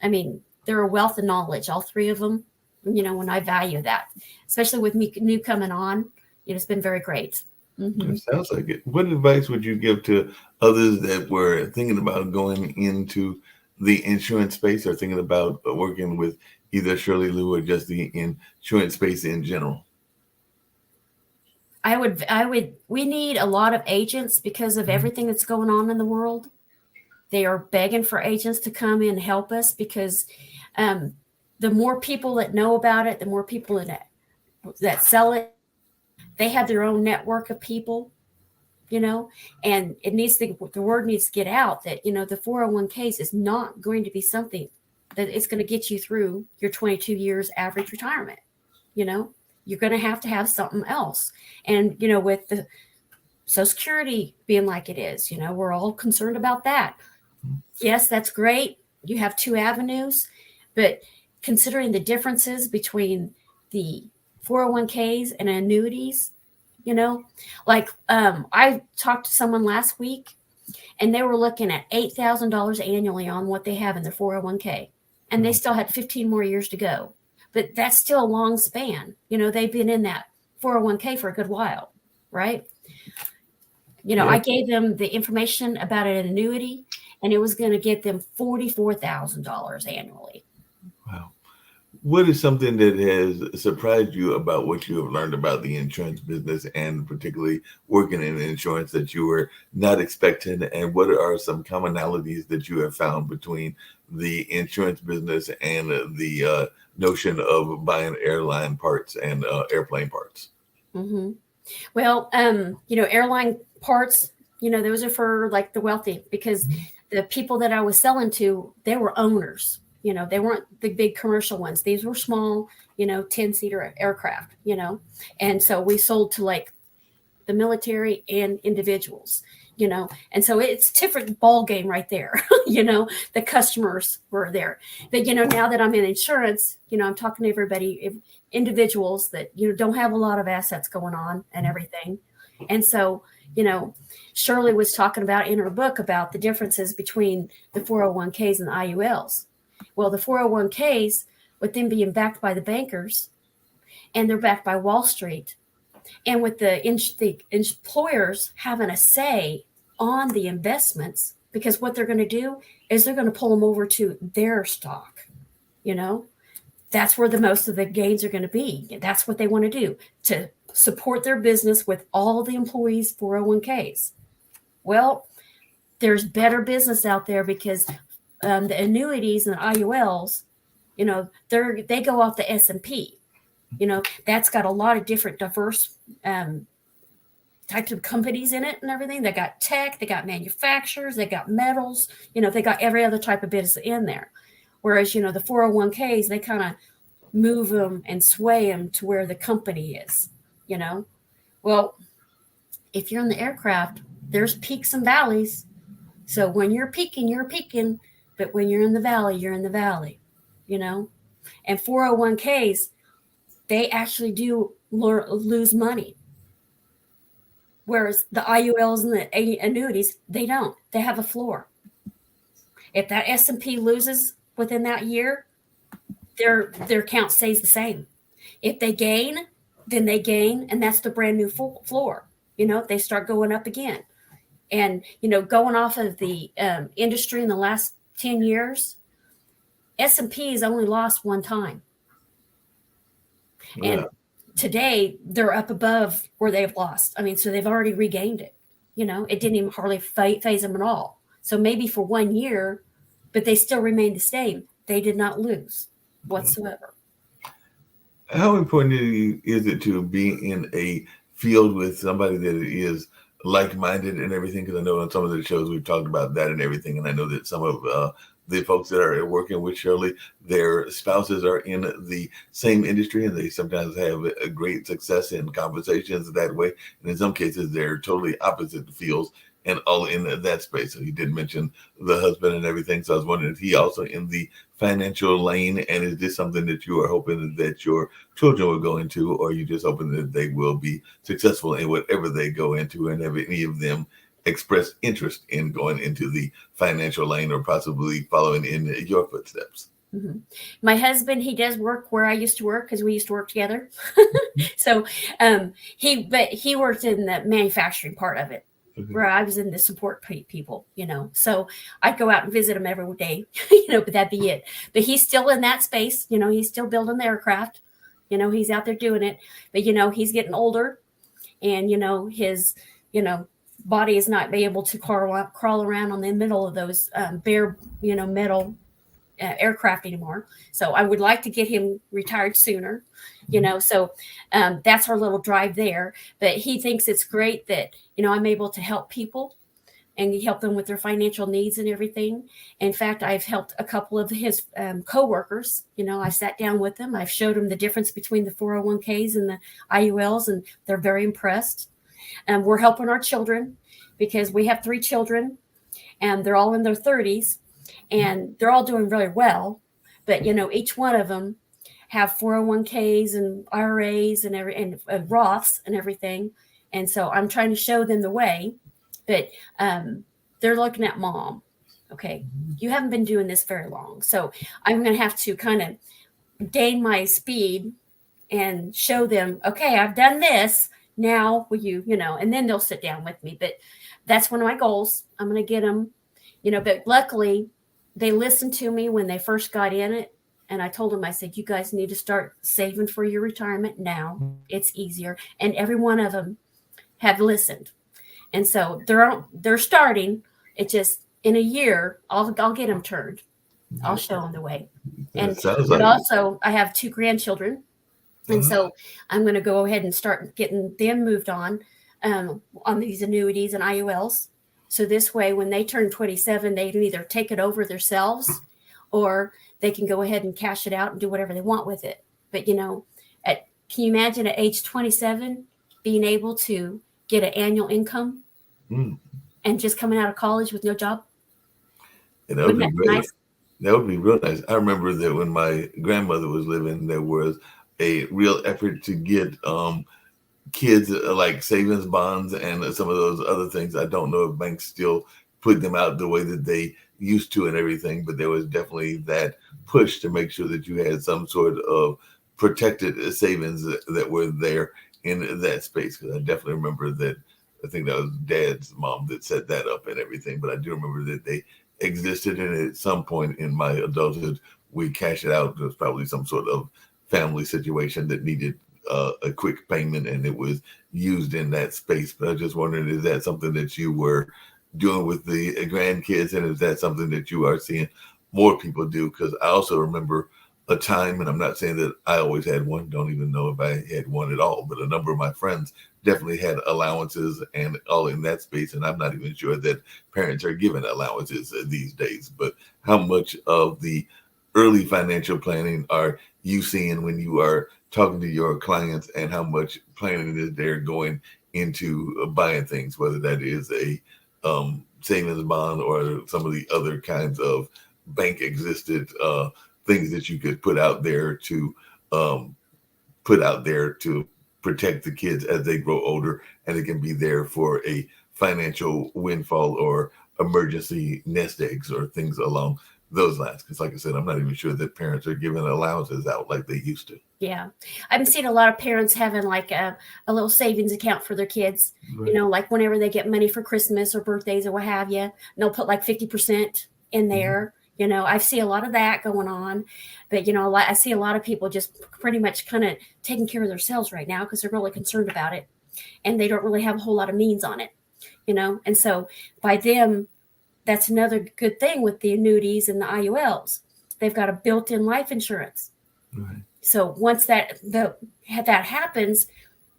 Speaker 8: I mean, they're a wealth of knowledge, all three of them, when I value that, especially with me new coming on, it's been very great.
Speaker 7: Mm-hmm. It sounds like it. What advice would you give to others that were thinking about going into the insurance space or thinking about working with either Shirley Lou or just the insurance space in general?
Speaker 8: We need a lot of agents because of everything that's going on in the world. They are begging for agents to come in and help us because the more people that know about it, the more people that sell it, they have their own network of people, and the word needs to get out that, the 401ks is not going to be something that is going to get you through your 22 years average retirement. You're going to have something else. And, with the Social Security being like it is, we're all concerned about that. Yes, that's great. You have two avenues, but considering the differences between the 401ks and annuities, I talked to someone last week and they were looking at $8,000 annually on what they have in their 401k, and they still had 15 more years to go. But that's still a long span. They've been in that 401k for a good while, right? I gave them the information about an annuity, and it was going to get them $44,000 annually.
Speaker 7: Wow. What is something that has surprised you about what you have learned about the insurance business and particularly working in insurance that you were not expecting? And what are some commonalities that you have found between the insurance business and the notion of buying airline parts and airplane parts?
Speaker 8: Mm-hmm. Well, airline parts, those are for like the wealthy, because the people that I was selling to, they were owners. They weren't the big commercial ones. These were small, 10-seater aircraft, and so we sold to like the military and individuals, and so it's different ball game right there. The customers were there, but now that I'm in insurance, I'm talking to everybody, individuals that don't have a lot of assets going on and everything. And so Shirley was talking about in her book about the differences between the 401ks and the IULs. Well, the 401ks, with them being backed by the bankers, and they're backed by Wall Street, and with the employers having a say on the investments, because what they're going to do is they're going to pull them over to their stock. That's where the most of the gains are going to be. That's what they want to do, to support their business with all the employees' 401ks. Well, there's better business out there because the annuities and the IULs, they go off the S&P. That's got a lot of different diverse types of companies in it and everything. They got tech, they got manufacturers, they got metals, they got every other type of business in there. Whereas, the 401ks, they kind of move them and sway them to where the company is, Well, if you're in the aircraft, there's peaks and valleys. So when you're peaking, you're peaking. But when you're in the valley, you're in the valley, And 401ks, they actually do lose money. Whereas the IULs and the annuities, they don't. They have a floor. If that S&P loses within that year, their account stays the same. If they gain, then they gain, and that's the brand new floor. They start going up again. And, going off of the industry in the last 10 years, S&P has only lost one time. Yeah. And today they're up above where they've lost. So they've already regained it, It didn't even hardly phase them at all. So maybe for 1 year, but they still remained the same. They did not lose whatsoever.
Speaker 7: How important is it to be in a field with somebody that is like-minded and everything? Because I know on some of the shows we've talked about that and everything, and I know that some of the folks that are working with Shirley, their spouses are in the same industry, and they sometimes have a great success in conversations that way. And in some cases, they're totally opposite fields and all in that space. So you did mention the husband and everything. So I was wondering, is he also in the financial lane? And is this something that you are hoping that your children will go into, or are you just hoping that they will be successful in whatever they go into, and have any of them express interest in going into the financial lane or possibly following in your footsteps?
Speaker 8: Mm-hmm. My husband, he does work where I used to work because we used to work together. So he worked in the manufacturing part of it, where I was in the support people, So I'd go out and visit him every day, but that'd be it. But he's still in that space, he's still building the aircraft, he's out there doing it. But, he's getting older, and, his, body is not be able to crawl around on the middle of those bare, metal aircraft anymore. So I would like to get him retired sooner, so that's our little drive there. But he thinks it's great that, I'm able to help people and help them with their financial needs and everything. In fact, I've helped a couple of his coworkers. I sat down with them. I've showed them the difference between the 401ks and the IULs, and they're very impressed. We're helping our children because we have 3 children, and they're all in their 30s. And they're all doing really well, but each one of them have 401ks and IRAs and Roths and everything. And so I'm trying to show them the way, but they're looking at Mom. Okay, you haven't been doing this very long, so I'm going to have to kind of gain my speed and show them. Okay, I've done this. Now will you, and then they'll sit down with me. But that's one of my goals. I'm going to get them, But luckily, they listened to me when they first got in it. And I told them, I said, you guys need to start saving for your retirement now. It's easier. And every one of them have listened. And so they're starting. It just, in a year, I'll get them turned. I'll show them the way. But also, I have 2 grandchildren. And so I'm going to go ahead and start getting them moved on these annuities and IULs. So this way, when they turn 27, they can either take it over themselves, or they can go ahead and cash it out and do whatever they want with it. But, can you imagine at age 27 being able to get an annual income and just coming out of college with no job?
Speaker 7: And that would be great. Nice? That would be real nice. I remember that when my grandmother was living, there was a real effort to get kids like savings bonds and some of those other things. I don't know if banks still put them out the way that they used to and everything, but there was definitely that push to make sure that you had some sort of protected savings that were there in that space. Because I definitely remember that. I think that was Dad's mom that set that up and everything, but I do remember that they existed, and at some point in my adulthood, we cashed it out. There was probably some sort of family situation that needed a quick payment, and it was used in that space. But I was just wondering, is that something that you were doing with the grandkids, and is that something that you are seeing more people do? Because I also remember a time, and I'm not saying that I always had one, don't even know if I had one at all, but a number of my friends definitely had allowances and all in that space. And I'm not even sure that parents are given allowances these days. But how much of the early financial planning are you seeing when you are talking to your clients, and how much planning is there going into buying things, whether that is a savings bond or some of the other kinds of bank existed things that you could put out there to protect the kids as they grow older, and it can be there for a financial windfall or emergency nest eggs or things along those lines. Because like I said, I'm not even sure that parents are giving allowances out like they used to.
Speaker 8: Yeah. I've seen a lot of parents having like a little savings account for their kids, right. Like whenever they get money for Christmas or birthdays or what have you, and they'll put like 50% in there. I see a lot of that going on, but, I see a lot of people just pretty much kind of taking care of themselves right now because they're really concerned about it, and they don't really have a whole lot of means on it. And so by them, that's another good thing with the annuities and the IULs. They've got a built-in life insurance.
Speaker 7: Right.
Speaker 8: So once that happens,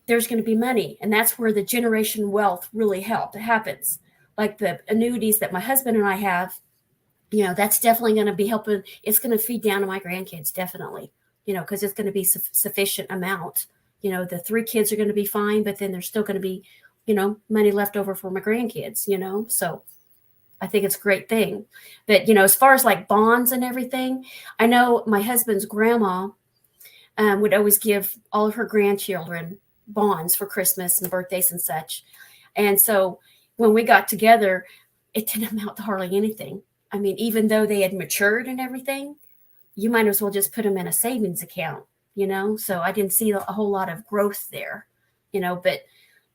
Speaker 8: there's going to be money, and that's where the generation wealth really happens. Like the annuities that my husband and I have, that's definitely going to be helping. It's going to feed down to my grandkids, definitely, because it's going to be sufficient amount. The 3 kids are going to be fine, but then there's still going to be, money left over for my grandkids, so I think it's a great thing. But, as far as like bonds and everything, I know my husband's grandma would always give all of her grandchildren bonds for Christmas and birthdays and such. And so when we got together, it didn't amount to hardly anything. I mean, even though they had matured and everything, you might as well just put them in a savings account, So I didn't see a whole lot of growth there, but,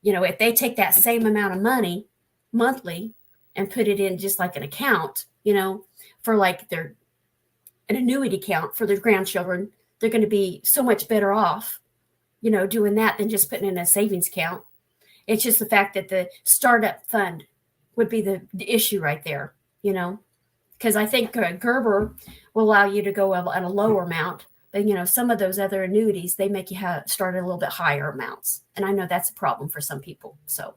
Speaker 8: if they take that same amount of money monthly and put it in just like an account, for like an annuity account for their grandchildren, they're going to be so much better off, doing that than just putting in a savings account. It's just the fact that the startup fund would be the issue right there, because I think Gerber will allow you to go at a lower amount. But, some of those other annuities, they make you start at a little bit higher amounts. And I know that's a problem for some people. So.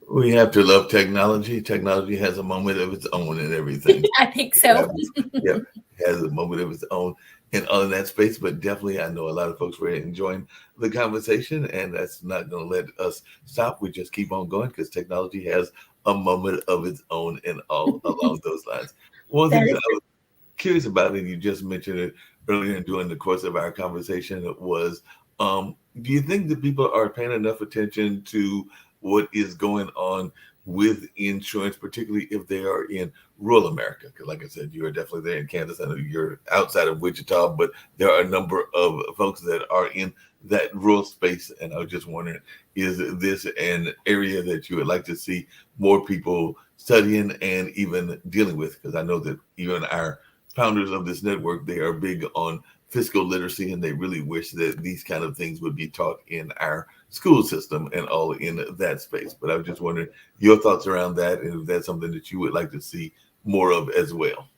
Speaker 7: We have to love technology. Technology has a moment of its own in everything.
Speaker 8: I think so.
Speaker 7: Yep, has a moment of its own in all in that space. But definitely, I know a lot of folks were enjoying the conversation, and that's not going to let us stop. We just keep on going because technology has a moment of its own and all along those lines. One thing that I was curious about, and you just mentioned it earlier during the course of our conversation, was do you think that people are paying enough attention to what is going on with insurance, particularly if they are in rural America? Because, like I said, you are definitely there in Kansas. I know you're outside of Wichita, but there are a number of folks that are in that rural space. And I was just wondering, is this an area that you would like to see more people studying and even dealing with? Because I know that even our founders of this network, they are big on fiscal literacy, and they really wish that these kind of things would be taught in our school system and all in that space. But I was just wondering your thoughts around that, and if that's something that you would like to see more of as well.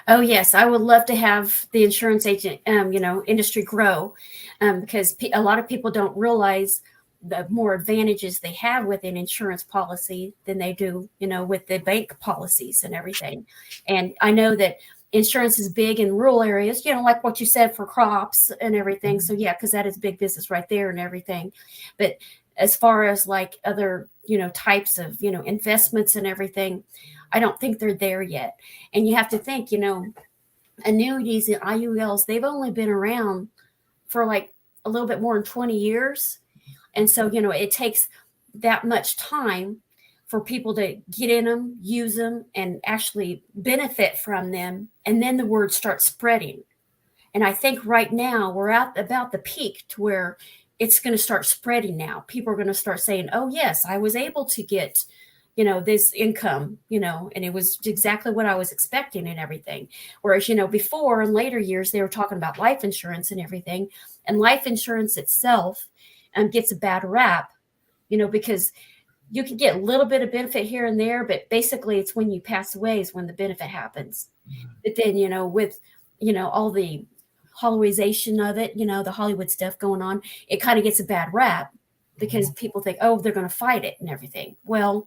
Speaker 8: Oh yes, I would love to have the insurance agent, industry grow, because a lot of people don't realize the more advantages they have with an insurance policy than they do, with the bank policies and everything. And I know that insurance is big in rural areas, like what you said for crops and everything. So yeah, because that is big business right there and everything. But as far as like other, types of, investments and everything, I don't think they're there yet. And you have to think, annuities and IULs, they've only been around for like a little bit more than 20 years. And so, it takes that much time for people to get in them, use them, and actually benefit from them. And then the word starts spreading. And I think right now we're at about the peak to where it's going to start spreading now. People are going to start saying, oh, yes, I was able to get, this income, and it was exactly what I was expecting and everything. Whereas, before in later years, they were talking about life insurance and everything. And life insurance itself gets a bad rap, because you can get a little bit of benefit here and there, but basically it's when you pass away is when the benefit happens. But then, with, all the Hollywoodization of it, the Hollywood stuff going on, it kind of gets a bad rap because people think, oh, they're going to fight it and everything. Well,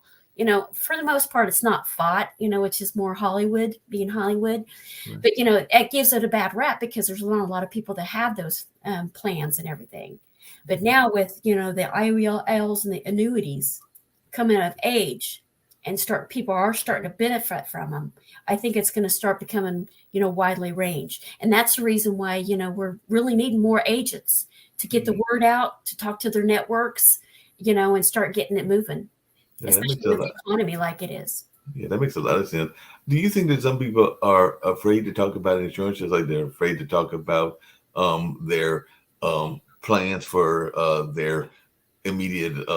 Speaker 8: for the most part, it's not fought, it's just more Hollywood being Hollywood. Right. But, it gives it a bad rap because there's not a lot of people that have those plans and everything. But now with, the IULs and the annuities coming of age and people are starting to benefit from them, I think it's going to start becoming, widely ranged. And that's the reason why, we're really needing more agents to get the word out, to talk to their networks, and start getting it moving. Yeah, especially with the economy like it is.
Speaker 7: Yeah, that makes a lot of sense. Do you think that some people are afraid to talk about insurance, just like they're afraid to talk about their plans for their immediate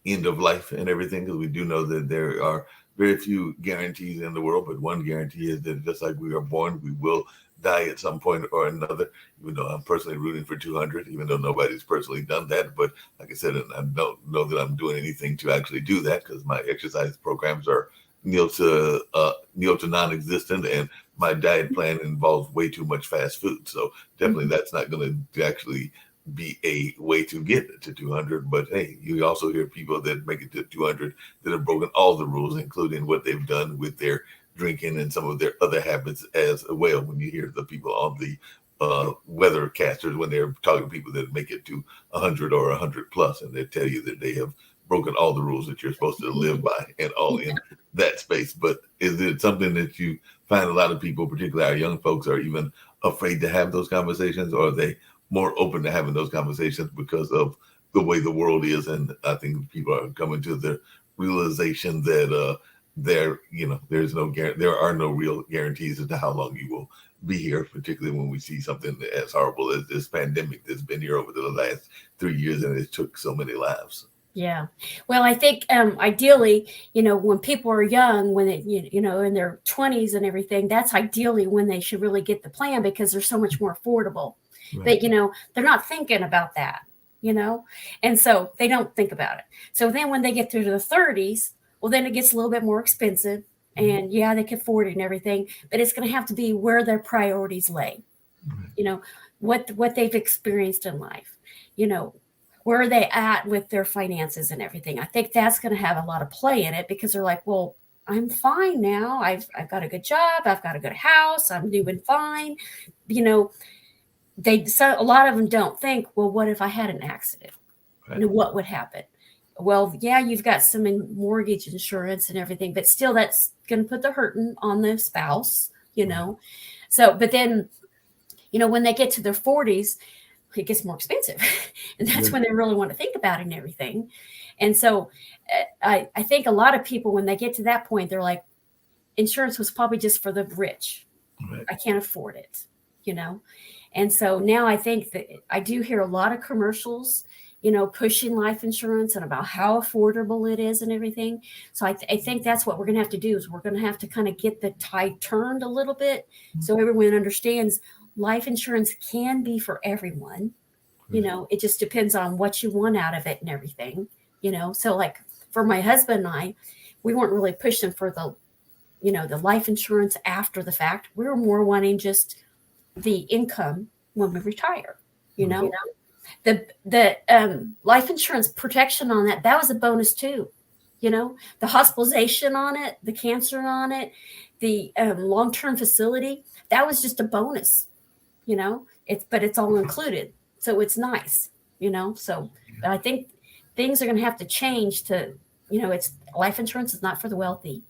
Speaker 7: end of life and everything? Because we do know that there are very few guarantees in the world, but one guarantee is that just like we are born, we will die at some point or another. Even though I'm personally rooting for 200, even though nobody's personally done that. But like I said, I don't know that I'm doing anything to actually do that because my exercise programs are nil to non-existent, and my diet plan involves way too much fast food. So definitely that's not going to actually be a way to get to 200. But hey, you also hear people that make it to 200 that have broken all the rules, including what they've done with their drinking and some of their other habits as well. When you hear the people on the weathercasters, when they're talking to people that make it to 100 or 100 plus, and they tell you that they have broken all the rules that you're supposed to live by and all in that space. But is it something that you find a lot of people, particularly our young folks, are even afraid to have those conversations, or are they more open to having those conversations because of the way the world is? And I think people are coming to the realization that there are no real guarantees as to how long you will be here, particularly when we see something as horrible as this pandemic that's been here over the last 3 years, and it took so many lives.
Speaker 8: Yeah. Well, I think ideally, when people are young, when they, in their 20s and everything, that's ideally when they should really get the plan because they're so much more affordable. Right. But, they're not thinking about that, and so they don't think about it. So then when they get through to the 30s, well, then it gets a little bit more expensive. And yeah, they can afford it and everything, but it's going to have to be where their priorities lay, what they've experienced in life, where are they at with their finances and everything. I think that's going to have a lot of play in it because they're like, well, I'm fine now. I've got a good job. I've got a good house. I'm doing fine. A lot of them don't think, well, what if I had an accident? Right. What would happen? Well, yeah, you've got some mortgage insurance and everything, but still that's going to put the hurting on the spouse, So, but then, when they get to their 40s, it gets more expensive. And that's when they really want to think about it and everything. And so I think a lot of people, when they get to that point, they're like, insurance was probably just for the rich.
Speaker 7: Right.
Speaker 8: I can't afford it, you know? And so now I think that I do hear a lot of commercials, you know, pushing life insurance and about how affordable it is and everything. So I think that's what we're going to have to do, is we're going to have to kind of get the tide turned a little bit so everyone understands life insurance can be for everyone. You know, it just depends on what you want out of it and everything, you know? So like for my husband and I, we weren't really pushing for the, you know, the life insurance after the fact. We were more wanting just the income when we retire, you know. The life insurance protection on that was a bonus too, you know. The hospitalization on it, the cancer on it, the long-term facility, that was just a bonus, you know. But it's all included, so it's nice, you know. So but I think things are going to have to change to, you know, it's life insurance is not for the wealthy.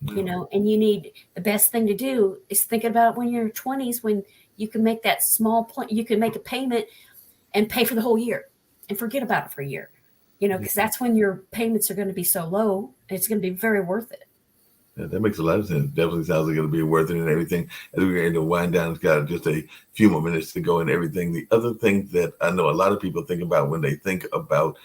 Speaker 8: You know, and you need, the best thing to do is think about when you're in your 20s, when you can make that you can make a payment and pay for the whole year and forget about it for a year, you know, because that's when your payments are going to be so low. And it's going to be very worth it.
Speaker 7: Yeah, that makes a lot of sense. Definitely sounds like it'll be worth it and everything. As we're going to wind down, it's got just a few more minutes to go and everything. The other thing that I know a lot of people think about when they think about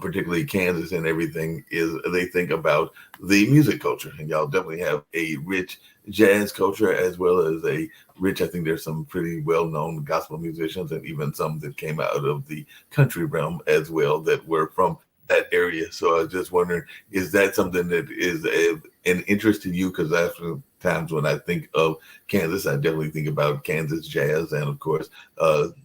Speaker 7: particularly Kansas and everything, is they think about the music culture. And y'all definitely have a rich jazz culture, as well as a rich, I think there's some pretty well-known gospel musicians and even some that came out of the country realm as well that were from that area. So I was just wondering, is that something that is an interest to you? Because after times when I think of Kansas, I definitely think about Kansas jazz and of course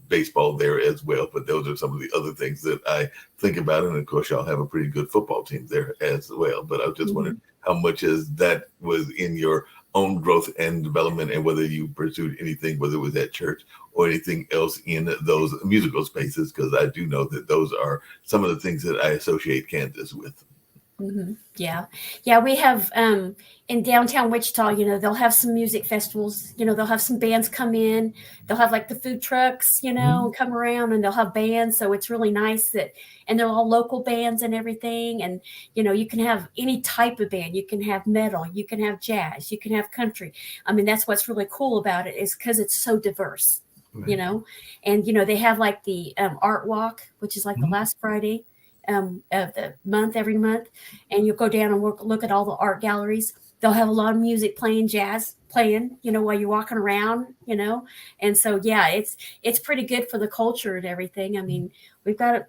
Speaker 7: baseball there as well. But those are some of the other things that I think about. And of course, y'all have a pretty good football team there as well. But I was just wondering how much is that was in your own growth and development, and whether you pursued anything, whether it was at church or anything else in those musical spaces, because I do know that those are some of the things that I associate Kansas with.
Speaker 8: Yeah. We have in downtown Wichita, you know, they'll have some music festivals, you know, they'll have some bands come in, they'll have like the food trucks, you know, come around, and they'll have bands. So it's really nice and they're all local bands and everything. And, you know, you can have any type of band. You can have metal, you can have jazz, you can have country. I mean, that's what's really cool about it, is because it's so diverse, you know. And, you know, they have like the art walk, which is like the last Friday of the month, every month, and you'll go down and look at all the art galleries. They'll have a lot of music playing, jazz playing, you know, while you're walking around, you know. And so yeah, it's pretty good for the culture and everything. I mean, we've got it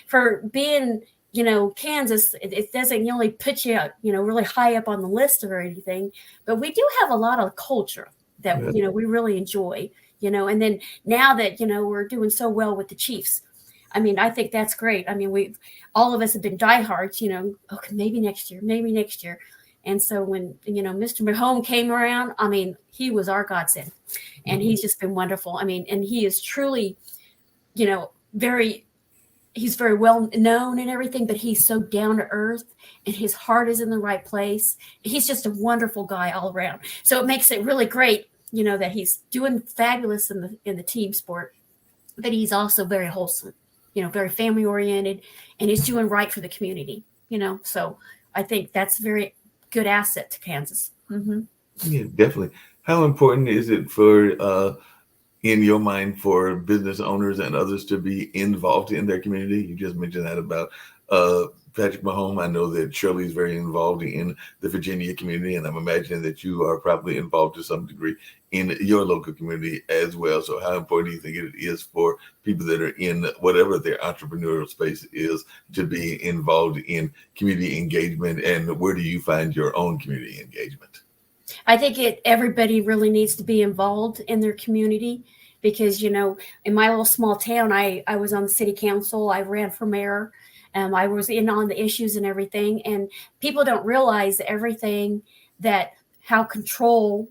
Speaker 8: for being, you know, Kansas. It doesn't only put you, you know, really high up on the list or anything, but we do have a lot of culture that you know, we really enjoy, you know. And then now that, you know, we're doing so well with the Chiefs, I mean, I think that's great. I mean, all of us have been diehards, you know, okay, maybe next year. And so when, you know, Mr. Mahone came around, I mean, he was our godsend, and he's just been wonderful. I mean, and he is truly, you know, he's very well known and everything, but he's so down to earth and his heart is in the right place. He's just a wonderful guy all around. So it makes it really great, you know, that he's doing fabulous in the team sport, but he's also very wholesome, you know, very family oriented, and he's doing right for the community, you know. So I think that's a very good asset to Kansas.
Speaker 7: Yeah, definitely. How important is it for, in your mind, for business owners and others to be involved in their community? You just mentioned that about Patrick Mahomes. I know that Shirley is very involved in the Virginia community, and I'm imagining that you are probably involved to some degree in your local community as well. So how important do you think it is for people that are in whatever their entrepreneurial space is to be involved in community engagement, and where do you find your own community engagement?
Speaker 8: I think everybody really needs to be involved in their community, because, you know, in my little small town, I was on the city council, I ran for mayor, I was in on the issues and everything, and people don't realize everything how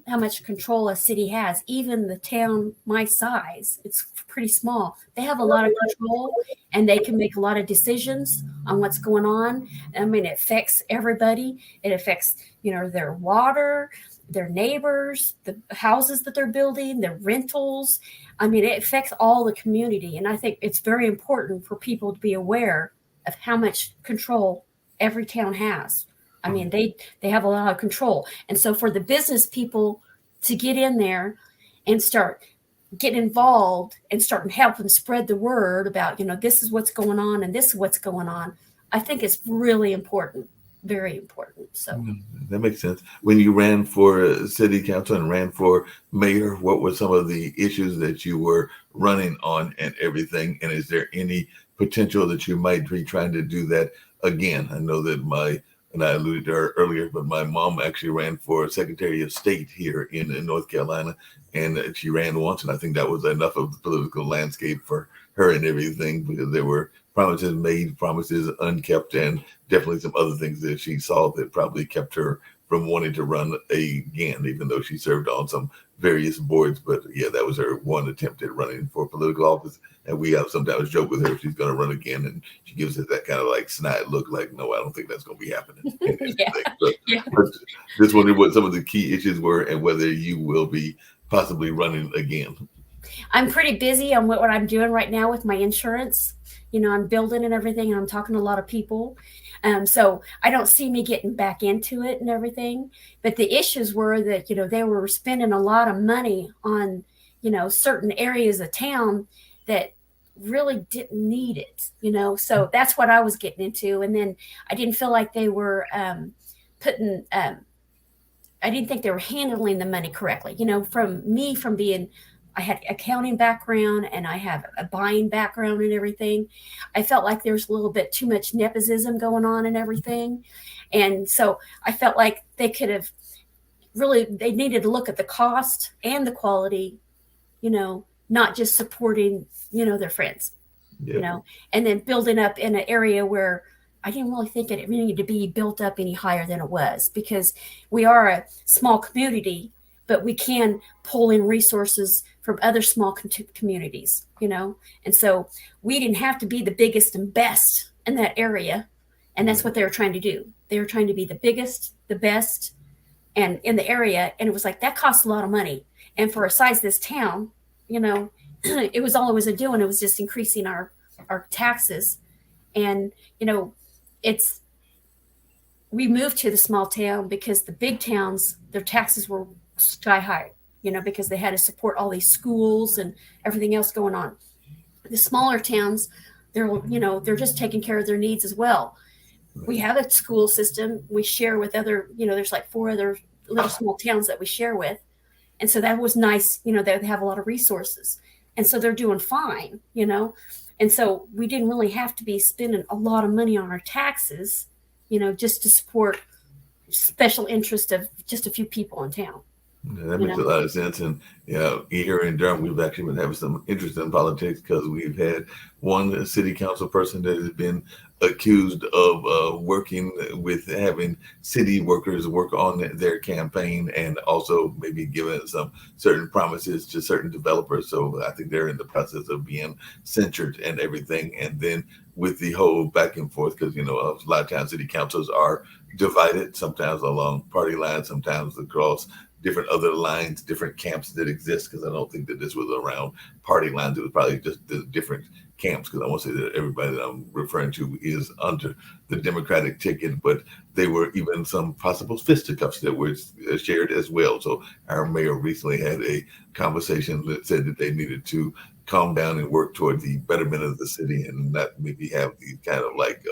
Speaker 8: much control a city has. Even the town my size, it's pretty small. They have a lot of control, and they can make a lot of decisions on what's going on. I mean, it affects everybody. It affects, you know, their water, their neighbors, the houses that they're building, their rentals. I mean, it affects all the community. And I think it's very important for people to be aware of how much control every town has. I mean, they have a lot of control. And so for the business people to get in there and start getting involved and start helping spread the word about, this is what's going on and this is what's going on, I think it's really important, very important. So
Speaker 7: that makes sense. When you ran for city council and ran for mayor, what were some of the issues that you were running on and everything? And is there any potential that you might be trying to do that again? I know that and I alluded to her earlier, but my mom actually ran for Secretary of State here in North Carolina, and she ran once, and I think that was enough of the political landscape for her and everything, because there were promises made, promises unkept, and definitely some other things that she saw that probably kept her from wanting to run again, even though she served on some various boards. But yeah, that was her one attempt at running for political office. And we have sometimes joke with her if she's going to run again, and she gives us that kind of like snide look, like, no, I don't think that's going to be happening. But just wondering what some of the key issues were and whether you will be possibly running again.
Speaker 8: I'm pretty busy on what I'm doing right now with my insurance. I'm building and everything, and I'm talking to a lot of people. So I don't see me getting back into it and everything. But the issues were that, they were spending a lot of money on, certain areas of town that really didn't need it, So that's what I was getting into. And then I didn't feel like they were I didn't think they were handling the money correctly. From being, I had accounting background and I have a buying background and everything. I felt like there was a little bit too much nepotism going on and everything. And so I felt like they needed to look at the cost and the quality, not just supporting, their friends, and then building up in an area where I didn't really think it needed to be built up any higher than it was, because we are a small community, but we can pull in resources from other small communities, and so we didn't have to be the biggest and best in that area. And that's what they were trying to do. They were trying to be the biggest, the best, and in the area. And it was like, that costs a lot of money. And for a size of this town, it was all it was doing. It was just increasing our taxes. And, we moved to the small town because the big towns, their taxes were sky high, because they had to support all these schools and everything else going on. The smaller towns, they're just taking care of their needs as well. We have a school system. We share with other, there's like 4 other little small towns that we share with. And so that was nice. They have a lot of resources. And so they're doing fine, And so we didn't really have to be spending a lot of money on our taxes, just to support special interest of just a few people in town.
Speaker 7: Yeah, that makes a lot of sense. And here in Durham, we've actually been having some interest in politics, because we've had one city council person that has been accused of working with having city workers work on their campaign, and also maybe giving some certain promises to certain developers. So I think they're in the process of being censured and everything. And then with the whole back and forth, because, a lot of times city councils are divided, sometimes along party lines, sometimes across different other lines, different camps that exist, because I don't think that this was around party lines. It was probably just the different camps, because I won't say that everybody that I'm referring to is under the Democratic ticket, but they were even some possible fisticuffs that were shared as well. So our mayor recently had a conversation that said that they needed to calm down and work toward the betterment of the city, and not maybe have these kind of like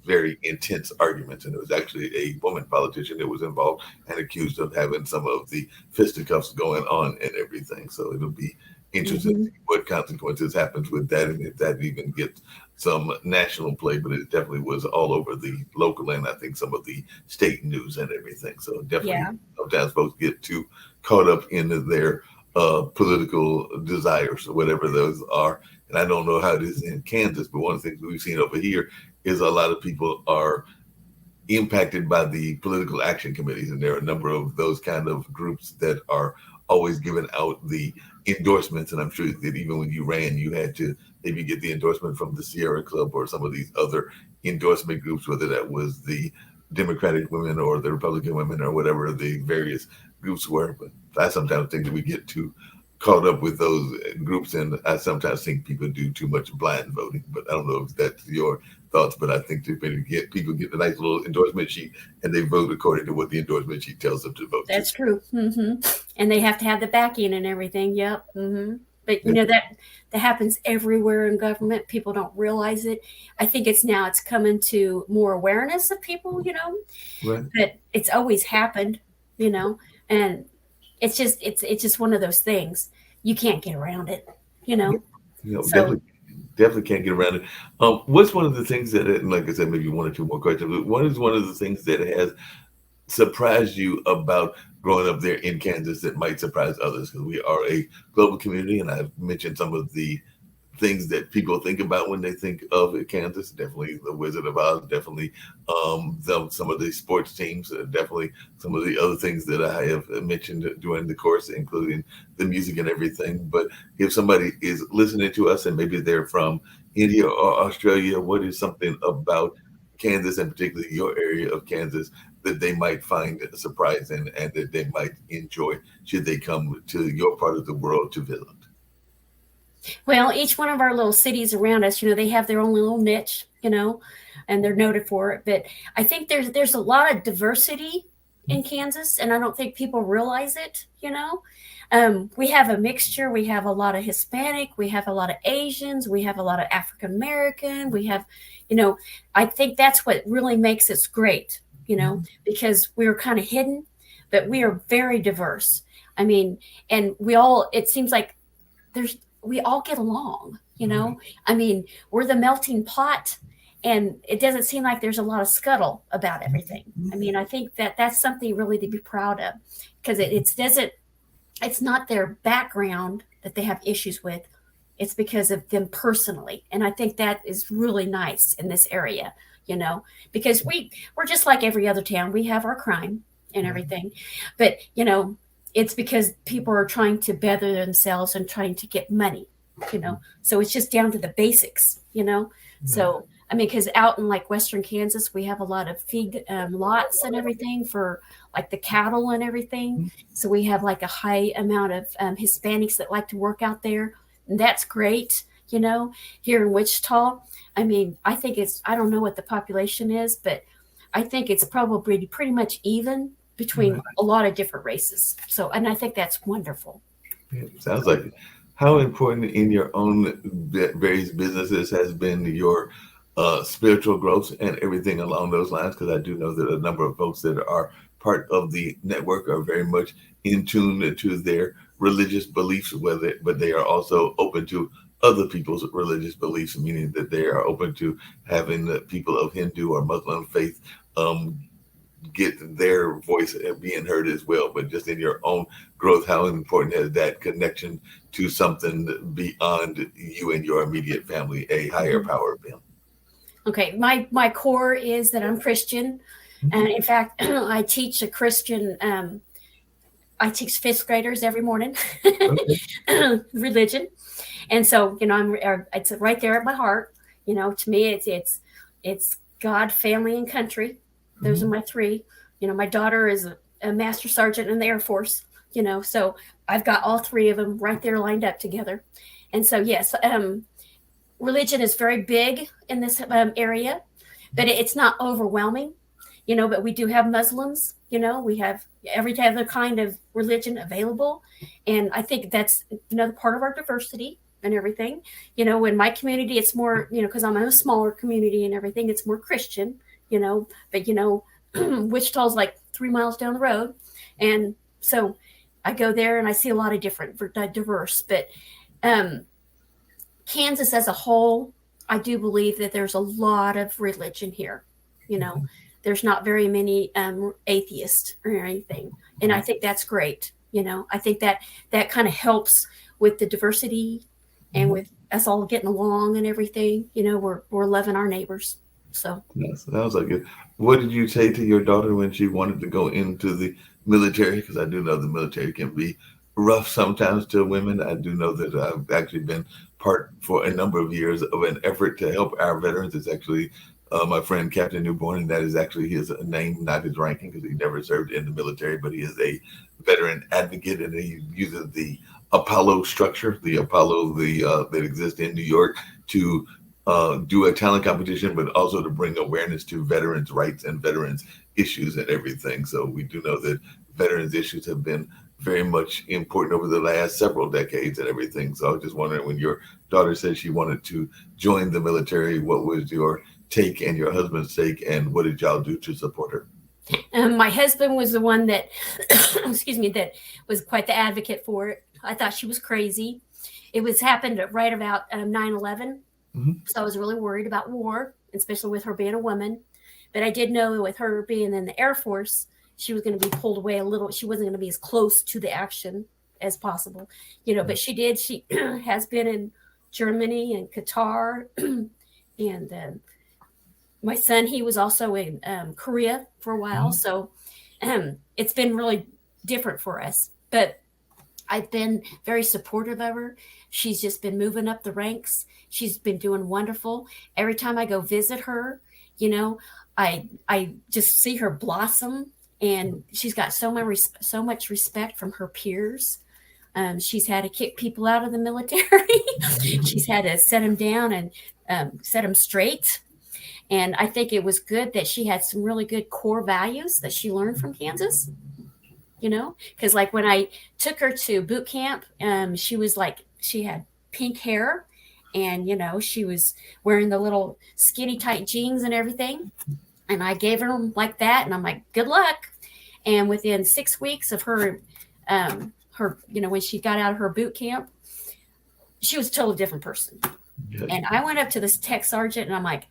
Speaker 7: very intense arguments. And it was actually a woman politician that was involved and accused of having some of the fisticuffs going on and everything. So it'll be interesting to see what consequences happens with that, and if that even gets some national play. But it definitely was all over the local and I think some of the state news and everything. So definitely sometimes folks get too caught up in their political desires or whatever those are. And I don't know how it is in Kansas, but one of the things we've seen over here is a lot of people are impacted by the political action committees. And there are a number of those kind of groups that are always giving out the endorsements. And I'm sure that even when you ran, you had to maybe get the endorsement from the Sierra Club or some of these other endorsement groups, whether that was the Democratic women or the Republican women or whatever the various groups were. But I sometimes think that we get too caught up with those groups, and I sometimes think people do too much blind voting. But I don't know if that's your thoughts, but I think that people get a nice little endorsement sheet and they vote according to what the endorsement sheet tells them to vote to.
Speaker 8: That's true. And they have to have the backing and everything. Yep. But you know that happens everywhere in government. People don't realize it. I think it's coming to more awareness of people,
Speaker 7: Right.
Speaker 8: but it's always happened, and it's just one of those things. You can't get around it, So
Speaker 7: Definitely can't get around it. What's one of the things that, and like I said, maybe one or two more questions, but what is one of the things that has surprised you about growing up there in Kansas that might surprise others? Because we are a global community, and I've mentioned some of the things that people think about when they think of Kansas. Definitely the Wizard of Oz, definitely some of the sports teams, definitely some of the other things that I have mentioned during the course, including the music and everything. But if somebody is listening to us and maybe they're from India or Australia, what is something about Kansas, and particularly your area of Kansas, that they might find surprising and that they might enjoy should they come to your part of the world to visit?
Speaker 8: Well, each one of our little cities around us, they have their own little niche, and they're noted for it. But I think there's a lot of diversity in Kansas, and I don't think people realize it. We have a mixture. We have a lot of Hispanic. We have a lot of Asians. We have a lot of African American. We have, I think that's what really makes us great. Because we're kind of hidden, but we are very diverse. I mean, and it seems like we all get along, I mean, we're the melting pot, and it doesn't seem like there's a lot of scuttle about everything. I mean, I think that's something really to be proud of, because it's not their background that they have issues with. It's because of them personally. And I think that is really nice in this area, because we're just like every other town. We have our crime and everything, but it's because people are trying to better themselves and trying to get money, so it's just down to the basics, so I mean, because out in like Western Kansas, we have a lot of feed lots and everything for like the cattle and everything. So we have like a high amount of Hispanics that like to work out there, and that's great. Here in Wichita, I mean, I think I don't know what the population is, but I think it's probably pretty much even between a lot of different races. So, and I think that's wonderful.
Speaker 7: Yeah, sounds like it. How important in your own various businesses has been your spiritual growth and everything along those lines? Because I do know that a number of folks that are part of the network are very much in tune to their religious beliefs, but they are also open to other people's religious beliefs, meaning that they are open to having the people of Hindu or Muslim faith get their voice being heard as well. But just in your own growth, how important has that connection to something beyond you and your immediate family, a higher power, been?
Speaker 8: Okay, my core is that I'm Christian, and in fact, I teach a Christian. I teach fifth graders every morning religion, and so it's right there at my heart. To me, it's God, family, and country. Those are my three. My daughter is a master sergeant in the Air Force. So I've got all three of them right there lined up together, and so yes, religion is very big in this area, but it's not overwhelming. But we do have Muslims. We have every other kind of religion available, and I think that's another part of our diversity and everything. In my community, it's more, because I'm in a smaller community and everything, it's more Christian. But Wichita's like 3 miles down the road, and so I go there and I see a lot of different diverse. But Kansas as a whole, I do believe that there's a lot of religion here. There's not very many atheists or anything, and I think that's great. I think that kind of helps with the diversity and with us all getting along and everything. We're loving our neighbors. So
Speaker 7: yes, sounds like it. What did you say to your daughter when she wanted to go into the military? Because I do know the military can be rough sometimes to women. I do know that I've actually been part for a number of years of an effort to help our veterans. It's actually my friend Captain Newborn, and that is actually his name, not his ranking, because he never served in the military, but he is a veteran advocate, and he uses the Apollo structure, the Apollo that exists in New York, to do a talent competition, but also to bring awareness to veterans' rights and veterans' issues and everything. So we do know that veterans' issues have been very much important over the last several decades and everything. So I was just wondering, when your daughter said she wanted to join the military, what was your take and your husband's take, and what did y'all do to support her?
Speaker 8: My husband was the one that, excuse me, that was quite the advocate for it. I thought she was crazy. It was happened right about 9/11. So I was really worried about war, especially with her being a woman. But I did know with her being in the Air Force, she was going to be pulled away a little. She wasn't going to be as close to the action as possible, but she did. She has been in Germany and Qatar. And my son, he was also in Korea for a while. So it's been really different for us. But I've been very supportive of her. She's just been moving up the ranks. She's been doing wonderful. Every time I go visit her, I just see her blossom, and she's got so much respect from her peers. She's had to kick people out of the military. She's had to set them down and set them straight. And I think it was good that she had some really good core values that she learned from Kansas. Because like when I took her to boot camp, she had pink hair, and, she was wearing the little skinny tight jeans and everything. And I gave her like that. And I'm like, good luck. And within 6 weeks of her, when she got out of her boot camp, she was a totally different person. Yes. And I went up to this tech sergeant and I'm like,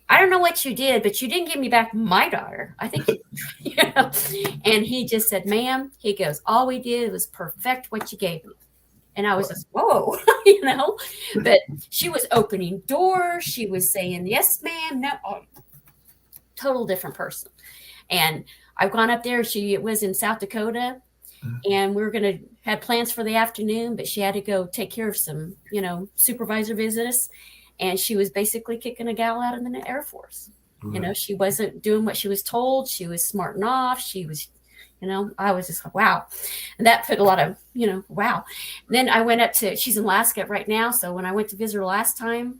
Speaker 8: I don't know what you did, but you didn't give me back my daughter. I think, And he just said, ma'am, he goes, all we did was perfect what you gave me. And I was just, whoa, but she was opening doors. She was saying, yes, ma'am. No, total different person. And I've gone up there. She was in South Dakota, and we were going to have plans for the afternoon, but she had to go take care of some, supervisor visits. And she was basically kicking a gal out of the Air Force. Right. She wasn't doing what she was told. She was smarting off. She was, I was just like, wow. And that put a lot of, wow. And then I went up she's in Alaska right now. So when I went to visit her last time,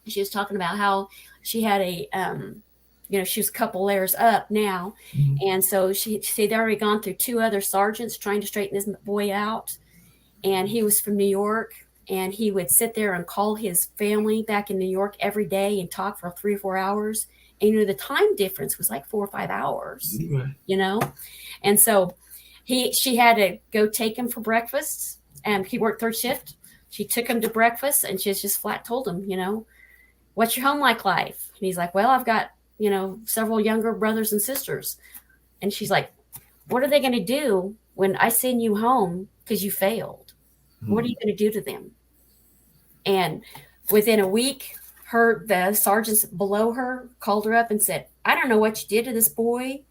Speaker 8: she was talking about how she had she was a couple layers up now. Mm-hmm. And so they'd already gone through 2 other sergeants trying to straighten this boy out. And he was from New York. And he would sit there and call his family back in New York every day and talk for 3 or 4 hours. And, the time difference was like 4 or 5 hours, right. And so she had to go take him for breakfast. And he worked 3rd shift. She took him to breakfast, and she just flat told him, what's your home life? And he's like, well, I've got, several younger brothers and sisters. And she's like, what are they going to do when I send you home because you failed? What are you going to do to them? And within a week, the sergeants below her called her up and said, I don't know what you did to this boy,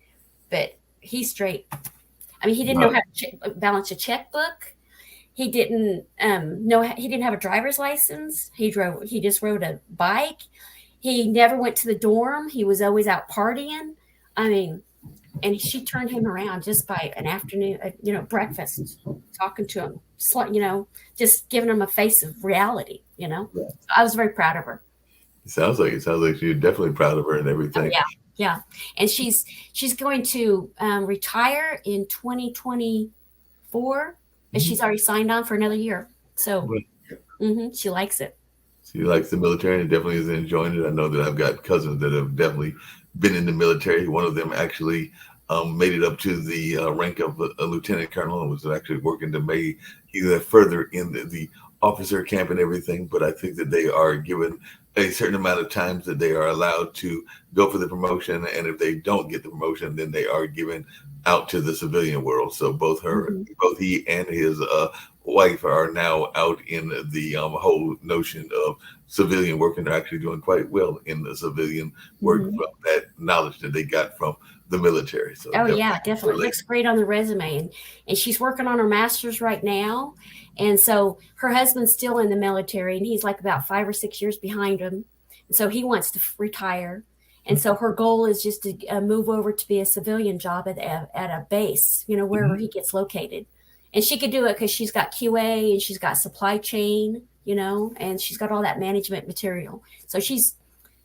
Speaker 8: but he's straight. I mean, he didn't know how to balance a checkbook. He didn't he didn't have a driver's license. He just rode a bike. He never went to the dorm. He was always out partying. I mean, and she turned him around just by an afternoon, breakfast, talking to him, just giving him a face of reality, So I was very proud of her.
Speaker 7: It sounds like you're definitely proud of her and everything.
Speaker 8: Oh, yeah. And she's going to retire in 2024, and she's already signed on for another year. So she likes it.
Speaker 7: She likes the military and definitely is enjoying it. I know that I've got cousins that have definitely been in the military. One of them actually made it up to the rank of a lieutenant colonel and was actually working to make either further in the officer camp and everything. But I think that they are given a certain amount of times that they are allowed to go for the promotion. And if they don't get the promotion, then they are given out to the civilian world. So both he and his wife are now out in the whole notion of civilian work, and they're actually doing quite well in the civilian work from that knowledge that they got from the military. So
Speaker 8: definitely looks great on the resume. And she's working on her master's right now. And so her husband's still in the military, and he's like about 5 or 6 years behind him. And so he wants to retire. And so her goal is just to move over to be a civilian job at a base, wherever he gets located. And she could do it because she's got QA and she's got supply chain, and she's got all that management material. So she's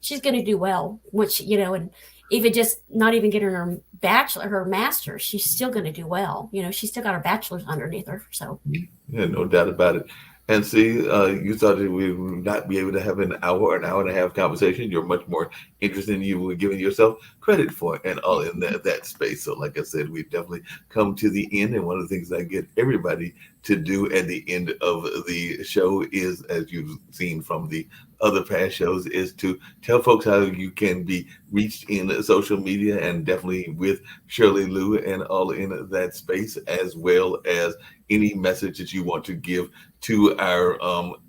Speaker 8: going to do well, which, and even just not even getting her master's, she's still going to do well. She's still got her bachelor's underneath her. So
Speaker 7: yeah, no doubt about it. And see, you thought that we would not be able to have an hour or an hour and a half conversation. You're much more interested than you were giving yourself credit for, and all in that space. So, like I said, we've definitely come to the end. And one of the things I get everybody to do at the end of the show is, as you've seen from the other past shows, is to tell folks how you can be reached in social media, and definitely with Shirley Lou and all in that space, as well as any message that you want to give to our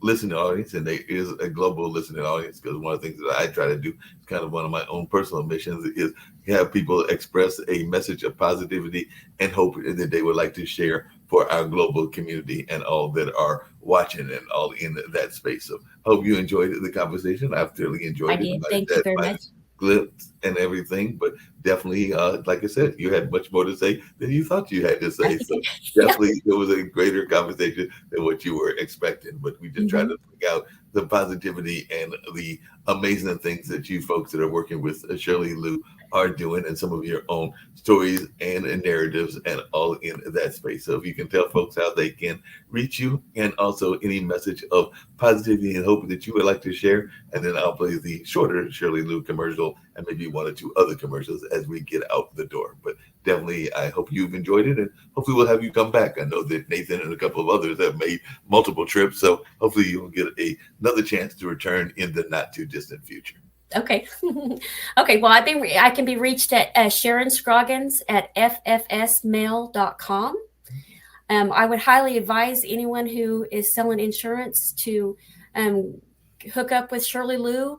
Speaker 7: listening audience. And there is a global listening audience, because one of the things that I try to do, is kind of one of my own personal missions, is have people express a message of positivity and hope that they would like to share for our global community and all that are watching and all in that space. So hope you enjoyed the conversation. I've thoroughly enjoyed
Speaker 8: I
Speaker 7: it.
Speaker 8: did. Thank you very much.
Speaker 7: Glimpse and everything, but definitely, like I said, you had much more to say than you thought you had to say. So definitely, it was a greater conversation than what you were expecting. But we just try to bring out the positivity and the amazing things that you folks that are working with Shirley Lou are doing, and some of your own stories and narratives and all in that space. So if you can tell folks how they can reach you, and also any message of positivity and hope that you would like to share, and then I'll play the shorter Shirley Lou commercial and maybe one or two other commercials as we get out the door. But definitely, I hope you've enjoyed it, and hopefully we'll have you come back. I know that Nathan and a couple of others have made multiple trips, so hopefully you'll get another chance to return in the not too distant future.
Speaker 8: Okay. Okay. Well, I can be reached at Sharon Scroggins at ffsmail.com. I would highly advise anyone who is selling insurance to hook up with Shirley Lou.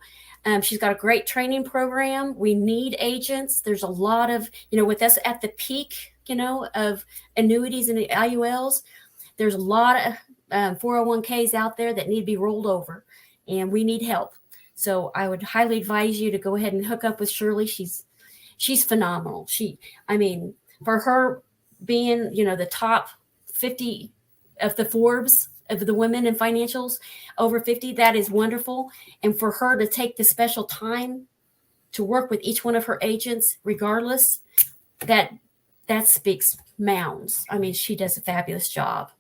Speaker 8: She's got a great training program. We need agents. There's a lot of, with us at the peak, of annuities and IULs, there's a lot of 401ks out there that need to be rolled over, and we need help. So I would highly advise you to go ahead and hook up with Shirley. She's phenomenal. For her being, the top 50 of the Forbes of the women in financials over 50, that is wonderful. And for her to take the special time to work with each one of her agents, regardless, that speaks mounds. She does a fabulous job,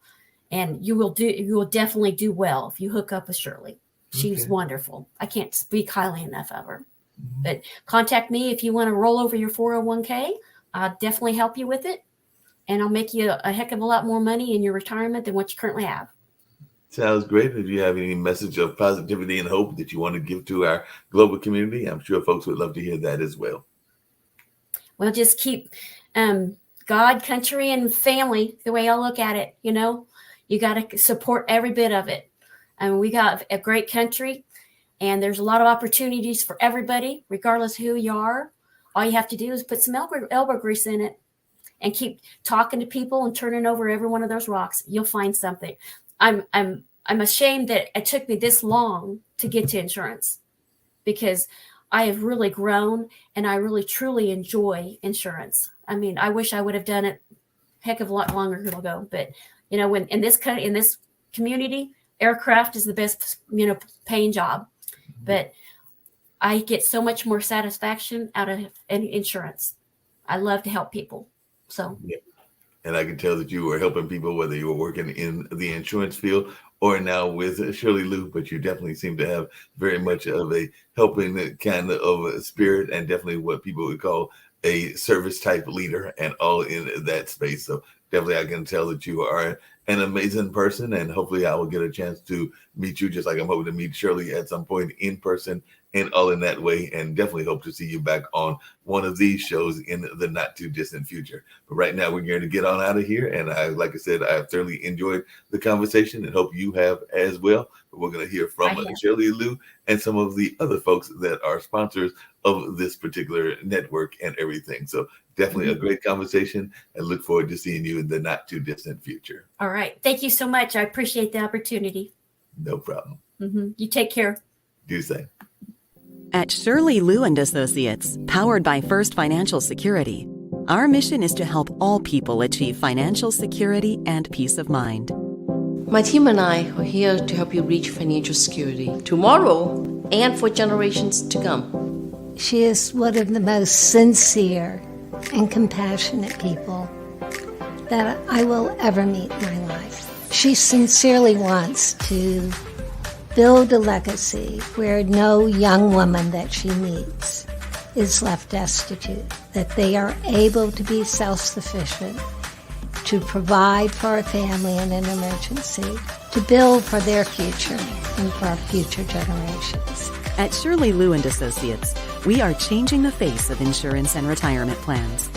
Speaker 8: and you will definitely do well if you hook up with Shirley. She's wonderful. I can't speak highly enough of her. But contact me if you want to roll over your 401k. I'll definitely help you with it. And I'll make you a heck of a lot more money in your retirement than what you currently have.
Speaker 7: Sounds great. If you have any message of positivity and hope that you want to give to our global community, I'm sure folks would love to hear that as well.
Speaker 8: Well, just keep God, country, and family the way I look at it. You got to support every bit of it. We got a great country, and there's a lot of opportunities for everybody, regardless of who you are. All you have to do is put some elbow grease in it and keep talking to people and turning over every one of those rocks. You'll find something. I'm ashamed that it took me this long to get to insurance, because I have really grown, and I really truly enjoy insurance. I wish I would have done it a heck of a lot longer ago, but when in this community, aircraft is the best, paying job, but I get so much more satisfaction out of insurance. I love to help people. So,
Speaker 7: yeah. And I can tell that you were helping people, whether you were working in the insurance field or now with Shirley Lou, but you definitely seem to have very much of a helping kind of spirit, and definitely what people would call a service type leader, and all in that space. So definitely I can tell that you are an amazing person, and hopefully I will get a chance to meet you, just like I'm hoping to meet Shirley at some point in person and all in that way, and definitely hope to see you back on one of these shows in the not too distant future. But right now we're going to get on out of here, and like I said, I've thoroughly enjoyed the conversation, and hope you have as well. But we're going to hear from Shirley Lou and some of the other folks that are sponsors of this particular network and everything. So definitely a great conversation, and look forward to seeing you in the not too distant future.
Speaker 8: All right. Thank you so much. I appreciate the opportunity.
Speaker 7: No problem.
Speaker 8: You take care.
Speaker 7: Do the same.
Speaker 3: At Shirley, Lou and Associates, powered by First Financial Security, our mission is to help all people achieve financial security and peace of mind.
Speaker 4: My team and I are here to help you reach financial security tomorrow and for generations to come.
Speaker 5: She is one of the most sincere and compassionate people that I will ever meet in my life. She sincerely wants to build a legacy where no young woman that she meets is left destitute, that they are able to be self-sufficient, to provide for a family in an emergency, to build for their future and for our future generations.
Speaker 3: At Shirley, Lou and Associates, we are changing the face of insurance and retirement plans.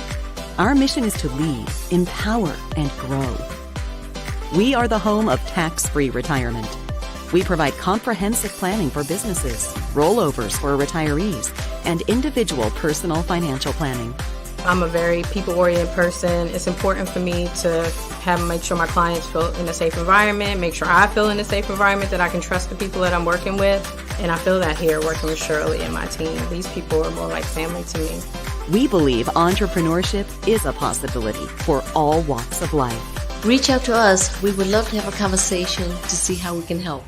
Speaker 3: Our mission is to lead, empower, and grow. We are the home of tax-free retirement. We provide comprehensive planning for businesses, rollovers for retirees, and individual personal financial planning.
Speaker 6: I'm a very people-oriented person. It's important for me to make sure my clients feel in a safe environment, make sure I feel in a safe environment, that I can trust the people that I'm working with. And I feel that here working with Shirley and my team. These people are more like family to me.
Speaker 3: We believe entrepreneurship is a possibility for all walks of life.
Speaker 4: Reach out to us. We would love to have a conversation to see how we can help.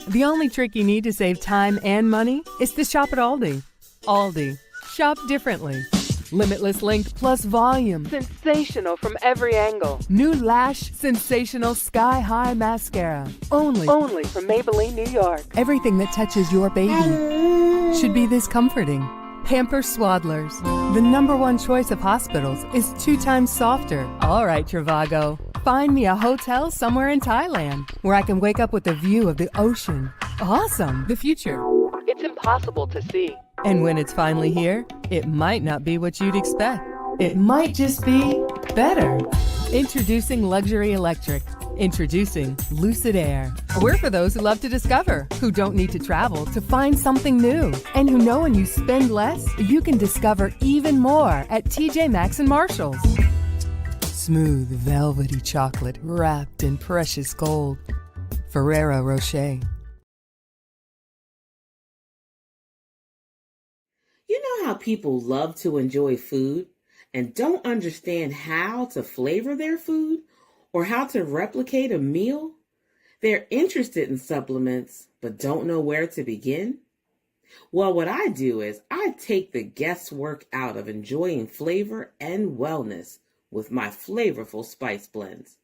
Speaker 9: The only trick you need to save time and money is to shop at Aldi. Aldi. Shop differently. Limitless length plus volume. Sensational from every angle. New Lash Sensational Sky High Mascara. Only from Maybelline, New York. Everything that touches your baby should be this comforting. Pampers Swaddlers. The #1 choice of hospitals is 2 times softer. All right, Trivago. Find me a hotel somewhere in Thailand where I can wake up with a view of the ocean. Awesome. The future. It's impossible to see. And when it's finally here, it might not be what you'd expect. It might just be better. Introducing Luxury Electric. Introducing Lucid Air. We're for those who love to discover, who don't need to travel to find something new, and who know when you spend less, you can discover even more at TJ Maxx and Marshalls. Smooth, velvety chocolate wrapped in precious gold. Ferrero Rocher.
Speaker 10: You know how people love to enjoy food and don't understand how to flavor their food or how to replicate a meal? They're interested in supplements but don't know where to begin? Well, what I do is I take the guesswork out of enjoying flavor and wellness with my flavorful spice blends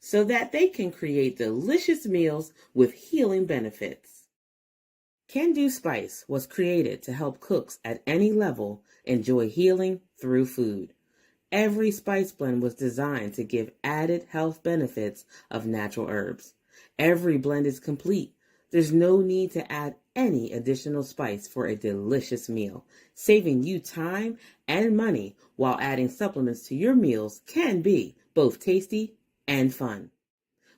Speaker 10: so that they can create delicious meals with healing benefits. Can Do Spice was created to help cooks at any level enjoy healing through food. Every spice blend was designed to give added health benefits of natural herbs. Every blend is complete. There's no need to add any additional spice for a delicious meal. Saving you time and money while adding supplements to your meals can be both tasty and fun.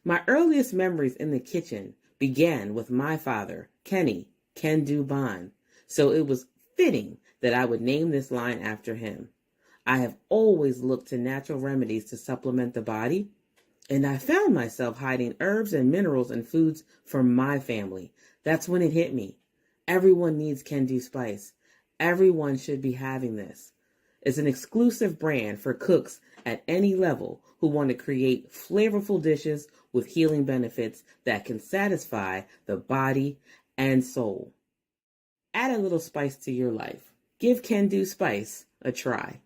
Speaker 10: My earliest memories in the kitchen began with my father, Kenny Can Do Bond, so it was fitting that I would name this line after him. I have always looked to natural remedies to supplement the body, and I found myself hiding herbs and minerals in foods for my family. That's when it hit me. Everyone needs Can Do Spice. Everyone should be having this. It's an exclusive brand for cooks at any level who want to create flavorful dishes with healing benefits that can satisfy the body and soul. Add a little spice to your life. Give Can Do Spice a try.